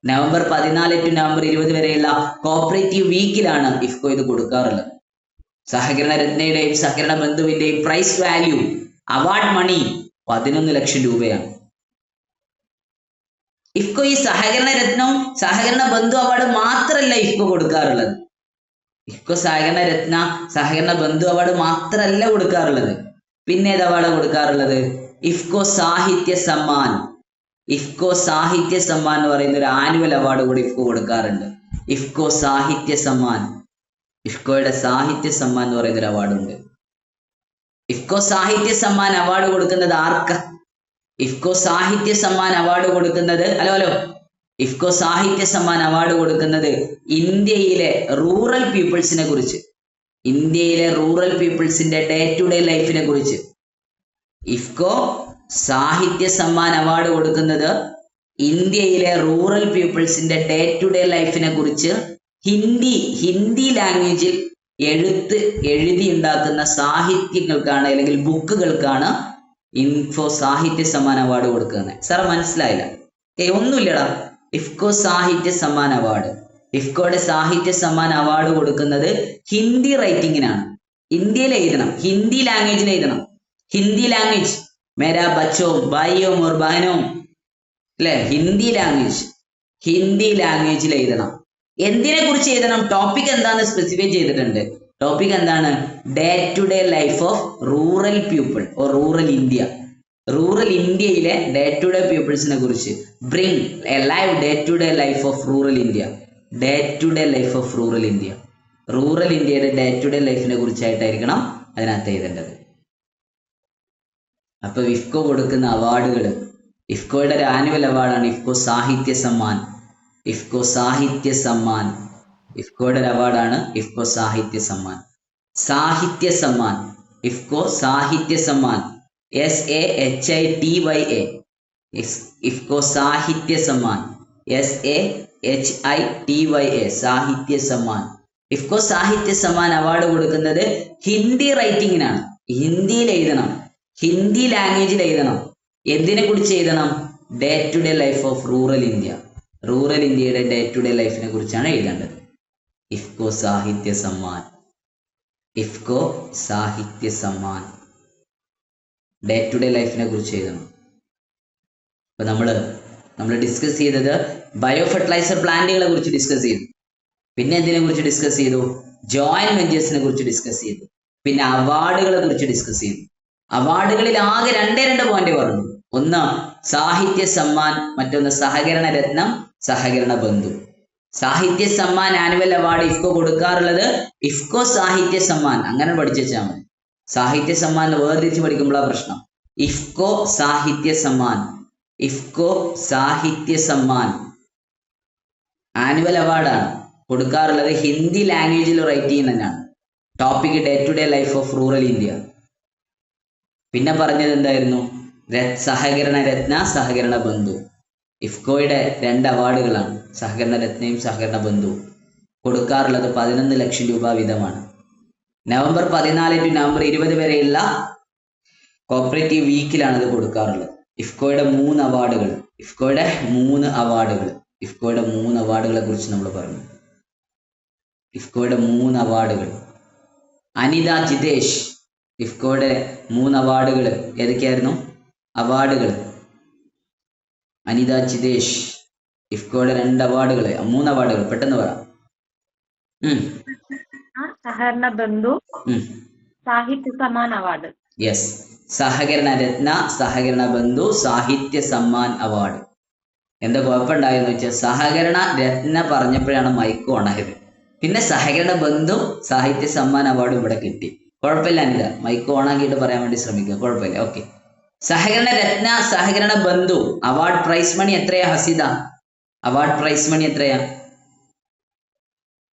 നവംബർ 14 ടു നവംബർ 20 വരെയുള്ള കോപ്പറേറ്റീവ് വീക്കിലാണ് ഇഫ്കോ ഇത് കൊടുക്കാറുള്ളത്. സഹകരണ രത്നയുടെയും സഹകരണ ബന്ധുവിന്റെയും പ്രൈസ് വാല്യൂ, അവാർഡ് മണി 11 ലക്ഷം രൂപയാണ്. ഇഫ്കോ ഈ സഹകരണ രത്നവും സഹകരണ ബന്ധു അവാർഡ് മാത്രമല്ല ഇഫ്കോ കൊടുക്കാറുള്ളത്. ഇഫ്കോ സഹകരണ രത്ന, സഹകരണ ബന്ധു അവാർഡ് മാത്രമല്ല കൊടുക്കാറുള്ളത്. പിന്നെ ഏത് അവാർഡ് കൊടുക്കാറുള്ളത്? ഇഫ്കോ സാഹിത്യ സമ്മാൻ. ഇഫ്കോ സാഹിത്യ സമ്മാൻ എന്ന് പറയുന്ന ഒരു ആനുവൽ അവാർഡ് കൂടി ഇഫ്കോ കൊടുക്കാറുണ്ട്. ഇഫ്കോ സാഹിത്യ സമ്മാൻ. ഇഫ്കോയുടെ സാഹിത്യ സമ്മാൻ എന്ന് പറയുന്ന ഒരു അവാർഡുണ്ട്. ഇഫ്കോ സാഹിത്യ സമ്മാൻ അവാർഡ് കൊടുക്കുന്നത് ആർക്ക്? ഇഫ്കോ സാഹിത്യ സമ്മാൻ അവാർഡ് കൊടുക്കുന്നത് ഇഫ്കോ സാഹിത്യ സമ്മാൻ അവാർഡ് കൊടുക്കുന്നത് ഇന്ത്യയിലെ റൂറൽ പീപ്പിൾസിനെ കുറിച്ച്, ഇന്ത്യയിലെ റൂറൽ പീപ്പിൾസിന്റെ ഡേ ടു ഡേ ലൈഫിനെ കുറിച്ച്. ഇഫ്കോ സാഹിത്യ സമ്മാൻ അവാർഡ് കൊടുക്കുന്നത് ഇന്ത്യയിലെ റൂറൽ പീപ്പിൾസിന്റെ ഡേ ടു ഡേ ലൈഫിനെ കുറിച്ച് ഹിന്ദി ലാംഗ്വേജിൽ എഴുതി ഉണ്ടാക്കുന്ന സാഹിത്യങ്ങൾക്കാണ്, അല്ലെങ്കിൽ ബുക്കുകൾക്കാണ് ഇൻഫോ സാഹിത്യ സമ്മാൻ അവാർഡ് കൊടുക്കുന്നത്. സാർ മനസ്സിലായില്ല? ഒന്നുമില്ലടാ. ഇഫ്കോ സാഹിത്യ സമ്മാൻ അവാർഡ്, ഇഫ്കോയുടെ സാഹിത്യ സമ്മാൻ അവാർഡ് കൊടുക്കുന്നത് ഹിന്ദി റൈറ്റിങ്ങിനാണ്. ഇന്ത്യയിൽ എഴുതണം, ഹിന്ദി ലാംഗ്വേജിൽ എഴുതണം. ഹിന്ദി ലാംഗ്വേജ് മേരാ ബച്ചോ ഭായിയോ മോർ ബഹനോ അല്ലെ, ഹിന്ദി ലാംഗ്വേജിൽ എഴുതണം. എന്തിനെ കുറിച്ച് എഴുതണം? ടോപ്പിക് എന്താണെന്ന് സ്പെസിഫൈ ചെയ്തിട്ടുണ്ട്. ടോപ്പിക് എന്താണ്? Day to day life of rural people or rural India. Rural ഇന്ത്യയിലെ ഡേ ടു ഡേ പീപ്പിൾസിനെ കുറിച്ച്. Bring alive day to day life of rural India. Day to day life of rural India. Rural ഇന്ത്യയുടെ day to day ലൈഫിനെ കുറിച്ചായിട്ടായിരിക്കണം അതിനകത്ത് എഴുതേണ്ടത്. അപ്പൊ ഇഫ്കോ കൊടുക്കുന്ന അവാർഡുകൾ, ഇഫ്കോയുടെ ഒരു ആനുവൽ അവാർഡാണ് ഇഫ്കോ സാഹിത്യ സമ്മാൻ. ഇഫ്കോ സാഹിത്യ സമ്മാൻ, ഇഫ്കോയുടെ ഒരു അവാർഡാണ് ഇഫ്കോ സാഹിത്യ സമ്മാൻ. സാഹിത്യ സമ്മാൻ, ഇഫ്കോ സാഹിത്യ സമ്മാൻ, SAHITYA. ഇഫ്കോ സാഹിത്യ സമ്മാൻ, SAHITYA, സാഹിത്യ സമ്മാൻ. ഇഫ്കോ സാഹിത്യ സമ്മാൻ അവാർഡ് കൊടുക്കുന്നത് ഹിന്ദി റൈറ്റിങ്ങിനാണ്. ഹിന്ദിയിൽ എഴുതണം, ഹിന്ദി ലാംഗ്വേജിൽ എഴുതണം. എന്തിനെ കുറിച്ച് എഴുതണം? Day to day life of rural India. Rural ഇന്ത്യയുടെ ഡേ ടു ഡേ ലൈഫിനെ കുറിച്ചാണ് എഴുതേണ്ടത്. IFFCO Sahitya Samman, IFFCO Sahitya Samman. Day to day ലൈഫിനെ കുറിച്ച് എഴുതണം. അപ്പൊ നമ്മൾ ഡിസ്കസ് ചെയ്തത് ബയോ ഫെർട്ടിലൈസർ പ്ലാന്റുകളെ കുറിച്ച് ഡിസ്കസ് ചെയ്തു. പിന്നെ എന്തിനെ കുറിച്ച് ഡിസ്കസ് ചെയ്തു? ജോയിന്റ് വെഞ്ചേഴ്സിനെ കുറിച്ച് ഡിസ്കസ് ചെയ്തു. പിന്നെ അവാർഡുകളെ കുറിച്ച് ഡിസ്കസ് ചെയ്തു. അവാർഡുകളിൽ ആകെ 2 പോയിന്റ് പറഞ്ഞു. ഒന്ന് സാഹിത്യ സമ്മാൻ, മറ്റൊന്ന് സഹകരണ രത്നം, സഹകരണ ബന്ധു. സാഹിത്യ സമ്മാൻ ആനുവൽ അവാർഡ് ഇഫ്കോ കൊടുക്കാറുള്ളത് ഇഫ്കോ സാഹിത്യ സമ്മാൻ. അങ്ങനെ പഠിച്ചു വെച്ചാൽ മതി. സാഹിത്യ സമ്മാൻ വേർതിരിച്ച് പഠിക്കുമ്പോഴാണ് പ്രശ്നം. ഇഫ്കോ സാഹിത്യ സമ്മാൻ, ഇഫ്കോ സാഹിത്യ സമ്മാൻ ആനുവൽ അവാർഡാണ് കൊടുക്കാറുള്ളത്. ഹിന്ദി ലാംഗ്വേജിൽ റൈറ്റ് ചെയ്യുന്നതാണ്. Topic day to day life of rural India. പിന്നെ പറഞ്ഞത് എന്തായിരുന്നു? സഹകരണ രത്ന, സഹകരണ ബന്ധു. ഇഫ്കോയുടെ 2 അവാർഡുകളാണ് സഹകരണ രത്നയും സഹകരണ ബന്ധുവും. കൊടുക്കാറുള്ളത് 11 ലക്ഷം രൂപ വീതമാണ്. നവംബർ 14 ടു നവംബർ 20 വരെയുള്ള കോപ്പറേറ്റീവ് വീക്കിലാണ് ഇത് കൊടുക്കാറുള്ളത്. ഇഫ്കോയുടെ 3 അവാർഡുകൾ, ഇഫ്കോയുടെ 3 അവാർഡുകളെ കുറിച്ച് നമ്മൾ പറഞ്ഞു. ഇഫ്കോയുടെ 3 അവാർഡുകൾ. അനിത ജിതേഷ്, ഇഫ്കോയുടെ 3 അവാർഡുകൾ ഏതൊക്കെയായിരുന്നു? അവാർഡുകൾ അനിത ജിതേഷ്. ഇഫ്കോയുടെ 2 അവാർഡുകൾ 3 അവാർഡുകൾ പെട്ടെന്ന് പറ. സഹകരണ ബന്ധു, സാഹിത്യ സമ്മാൻ അവാർഡ്. യെസ്, സഹകരണ രത്ന, സഹകരണ ബന്ധു, സാഹിത്യ സമ്മാൻ അവാർഡ്. എന്താ കുഴപ്പമുണ്ടായെന്ന് വെച്ചാൽ സഹകരണ രത്ന പറഞ്ഞപ്പോഴാണ് മൈക്ക് ഓണായത്. പിന്നെ സഹകരണ ബന്ധു സാഹിത്യ സമ്മാൻ അവാർഡും ഇവിടെ കിട്ടി. കുഴപ്പമില്ല അനിത, മൈക്ക് ഓണാക്കിയിട്ട് പറയാൻ വേണ്ടി ശ്രമിക്കുക, കുഴപ്പമില്ല. ഓക്കെ, സഹകരണ രത്ന, സഹകരണ ബന്ധു അവാർഡ് പ്രൈസ് മണി എത്രയാ ഹസിത? അവാർഡ് പ്രൈസ് മണി എത്രയാ?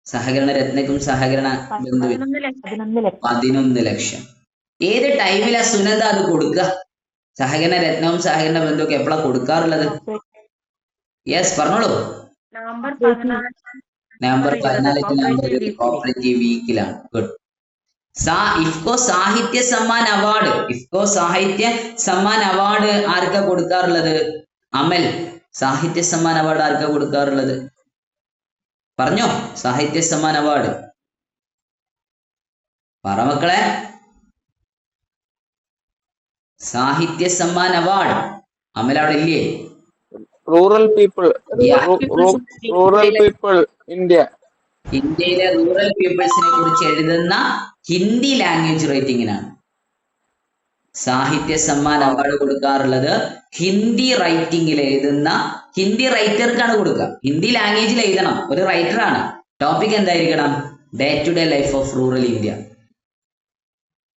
സഹകരണ രത്നക്കും സഹകരണ ബന്ധുവിനും 11 ലക്ഷം. ഏത് ടൈമിലാ സുനന്ദ അത് കൊടുക്കുക? സഹകരണ രത്നവും സഹകരണ ബന്ധുവൊക്കെ എപ്പോഴാ കൊടുക്കാറുള്ളത്? യെസ്, പറഞ്ഞോളൂ. നവംബർ 14 നവംബർ 14 കോപ്പറേറ്റീവ് വീക്കിലാണ്. Good. IFFCO Sahitya Samman award, IFFCO Sahitya Samman award ആർക്കാ കൊടുക്കാറുള്ളത്? അമൽ, സാഹിത്യ സമ്മാൻ അവാർഡ് ആർക്കാ കൊടുക്കാറുള്ളത്? പറഞ്ഞോ, സാഹിത്യ സമ്മാൻ അവാർഡ് പറ മക്കളെ. സാഹിത്യ സമ്മാൻ അവാർഡ് അമൽ അവിടെ ഇല്ലേ? Rural people, rural people India. ഇന്ത്യയിലെ റൂറൽ പീപ്പിൾസിനെ കുറിച്ച് എഴുതുന്ന ഹിന്ദി ലാംഗ്വേജ് റൈറ്റിംഗിനാണ് സാഹിത്യ സമ്മാൻ അവാർഡ് കൊടുക്കാറുള്ളത്. ഹിന്ദി റൈറ്റിംഗിൽ എഴുതുന്ന ഹിന്ദി റൈറ്റർക്കാണ് കൊടുക്കുക. ഹിന്ദി ലാംഗ്വേജിൽ എഴുതണം, ഒരു റൈറ്ററാണ്. ടോപ്പിക് എന്തായിരിക്കണം? Day to day life of rural India.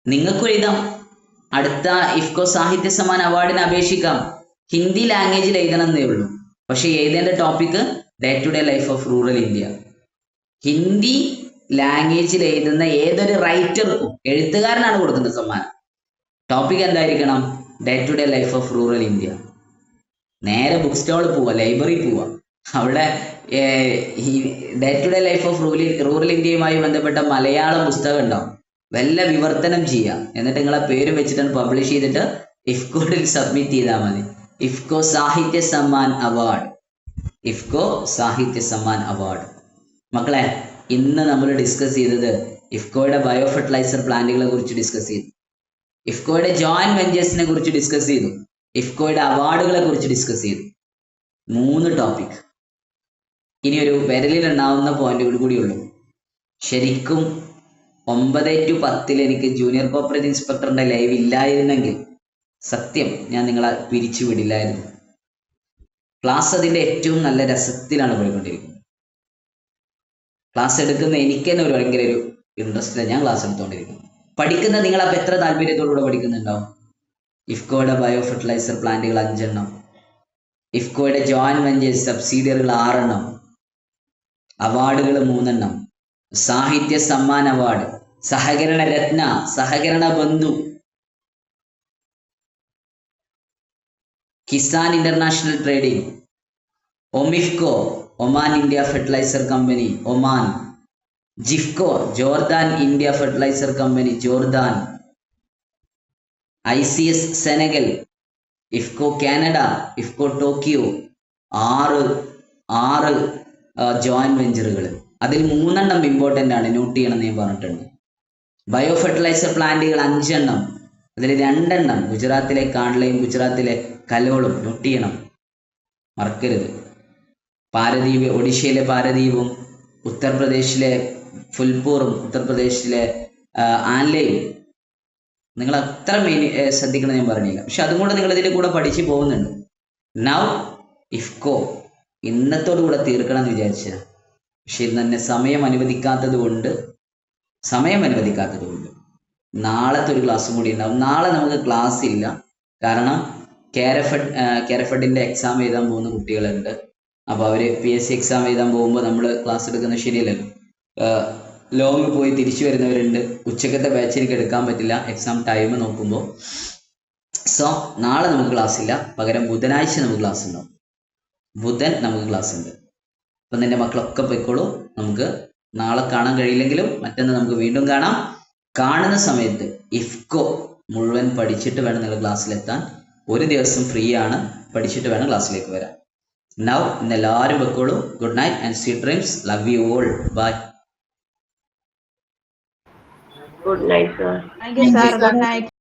നിങ്ങൾക്കും എഴുതാം, അടുത്ത ഇഫ്കോ സാഹിത്യ സമ്മാൻ അവാർഡിന് അപേക്ഷിക്കാം. ഹിന്ദി ലാംഗ്വേജിൽ എഴുതണം എന്നേ ഉള്ളൂ. പക്ഷെ എഴുതേണ്ട topic day to day life of rural India. Hindi ലാംഗ്വേജിൽ എഴുതുന്ന ഏതൊരു റൈറ്റർക്കും, എഴുത്തുകാരനാണ് കൊടുക്കുന്നത് സമ്മാനം. ടോപ്പിക് എന്തായിരിക്കണം? Day to day life of rural India. നേരെ ബുക്ക് സ്റ്റോളിൽ പോവുക, ലൈബ്രറി പോവുക, അവിടെ day to day life of rural ഇന്ത്യയുമായി ബന്ധപ്പെട്ട മലയാളം പുസ്തകം ഉണ്ടാവും. വല്ല വിവർത്തനം ചെയ്യുക, എന്നിട്ട് നിങ്ങളെ പേര് വെച്ചിട്ട് പബ്ലിഷ് ചെയ്തിട്ട് ഇഫ്കോയിൽ സബ്മിറ്റ് ചെയ്താൽ മതി. IFFCO Sahitya Samman award, IFFCO Sahitya Samman award. മക്കളെ, ഇന്ന് നമ്മൾ ഡിസ്കസ് ചെയ്തത് ഇഫ്കോയുടെ ബയോ ഫെർട്ടിലൈസർ പ്ലാന്റുകളെ കുറിച്ച് ഡിസ്കസ് ചെയ്തു, ഇഫ്കോയുടെ ജോയിന്റ് വെഞ്ചേഴ്സിനെ കുറിച്ച് ഡിസ്കസ് ചെയ്തു, ഇഫ്കോയുടെ അവാർഡുകളെ കുറിച്ച് ഡിസ്കസ് ചെയ്തു. 3 ടോപ്പിക്. ഇനി ഒരു വിരലിൽ ഉണ്ടാവുന്ന പോയിന്റുകൾ കൂടിയുള്ളൂ. ശരിക്കും 9 to 10 എനിക്ക് ജൂനിയർ കോപ്പറേറ്റ് ഇൻസ്പെക്ടറിന്റെ ലൈവ് ഇല്ലായിരുന്നെങ്കിൽ സത്യം ഞാൻ നിങ്ങളെ പിരിച്ചു വിടില്ലായിരുന്നു. ക്ലാസ് അതിന്റെ ഏറ്റവും നല്ല രസത്തിലാണ് പോയിക്കൊണ്ടിരിക്കുന്നത്. ക്ലാസ് എടുക്കുന്ന എനിക്ക് തന്നെ ഭയങ്കര ഒരു ഇൻട്രസ്റ്റിലാണ് ഞാൻ ക്ലാസ് എടുത്തുകൊണ്ടിരിക്കുന്നത്. പഠിക്കുന്ന നിങ്ങളപ്പോൾ എത്ര താല്പര്യത്തോടുകൂടെ പഠിക്കുന്നുണ്ടാവും? ഇഫ്കോയുടെ ബയോ ഫെർട്ടിലൈസർ പ്ലാന്റുകൾ 5 എണ്ണം, ഇഫ്കോയുടെ ജോയിന്റ് വെഞ്ചേഴ്സ് സബ്സിഡിയറികൾ 6 എണ്ണം, അവാർഡുകൾ 3 എണ്ണം, സാഹിത്യ സമ്മാൻ അവാർഡ്, സഹകരണ Ratna, Sahakarana Bandhu, Kisan international trading, OMIFCO Oman India fertiliser company Oman, JIFCO Jordan India fertiliser company Jordan, ICS Senegal, IFFCO Canada, IFFCO Tokyo. 6 joint വെഞ്ചറുകൾ. അതിൽ 3 എണ്ണം ഇമ്പോർട്ടൻ്റ് ആണ്, നോട്ട് ചെയ്യണമെന്ന് ഞാൻ പറഞ്ഞിട്ടുണ്ട്. ബയോ ഫെർട്ടിലൈസർ പ്ലാന്റുകൾ 5 എണ്ണം, അതിൽ 2 എണ്ണം ഗുജറാത്തിലെ കാണ്ഡലയും ഗുജറാത്തിലെ കലോളും, നോട്ട് ചെയ്യണം, മറക്കരുത്. പാരദീപ്, ഒഡീഷയിലെ പാരദീപും ഉത്തർപ്രദേശിലെ ഫുൽപൂറും ഉത്തർപ്രദേശിലെ ആൻലയും നിങ്ങൾ അത്ര ശ്രദ്ധിക്കണം ഞാൻ പറഞ്ഞില്ല, പക്ഷെ അതും കൂടെ നിങ്ങൾ ഇതിൻ്റെ കൂടെ പഠിച്ചു പോകുന്നുണ്ട്. നൗ ഇഫ്കോ ഇന്നത്തോടു കൂടെ തീർക്കണം എന്ന് വിചാരിച്ച, പക്ഷെ ഇന്ന് തന്നെ സമയം അനുവദിക്കാത്തത് കൊണ്ട് നാളത്തെ ഒരു ക്ലാസ്സും കൂടി ഉണ്ടാവും. നാളെ നമുക്ക് ക്ലാസ് ഇല്ല, കാരണം കേരഫഡിൻ്റെ എക്സാം എഴുതാൻ പോകുന്ന കുട്ടികളുണ്ട്. അപ്പോൾ അവർ PSC എക്സാം എഴുതാൻ പോകുമ്പോൾ നമ്മൾ ക്ലാസ് എടുക്കുന്നത് ശരിയല്ലല്ലോ. ലോങ് പോയി തിരിച്ചു വരുന്നവരുണ്ട്, ഉച്ചക്കത്തെ ബാച്ച് എനിക്ക് എടുക്കാൻ പറ്റില്ല എക്സാം ടൈം നോക്കുമ്പോൾ. സോ നാളെ നമുക്ക് ക്ലാസ് ഇല്ല, പകരം ബുധനാഴ്ച നമുക്ക് ക്ലാസ് ഉണ്ടാവും. ബുധൻ നമുക്ക് ക്ലാസ് ഉണ്ട്. അപ്പം നിൻ്റെ മക്കളൊക്കെ പോയിക്കോളൂ. നമുക്ക് നാളെ കാണാൻ കഴിയില്ലെങ്കിലും മറ്റൊന്ന് നമുക്ക് വീണ്ടും കാണാം. കാണുന്ന സമയത്ത് ഇഫ്കോ മുഴുവൻ പഠിച്ചിട്ട് വേണം നിങ്ങൾ ക്ലാസ്സിലെത്താൻ. ഒരു ദിവസം ഫ്രീ ആണ്, പഠിച്ചിട്ട് വേണം ക്ലാസ്സിലേക്ക് വരാൻ. നൗ ഇന്ന് എല്ലാവരും വെക്കോളൂ. Good night and sweet dreams. Love you all. Bye. Good night sir. Thank you, sir. Good night.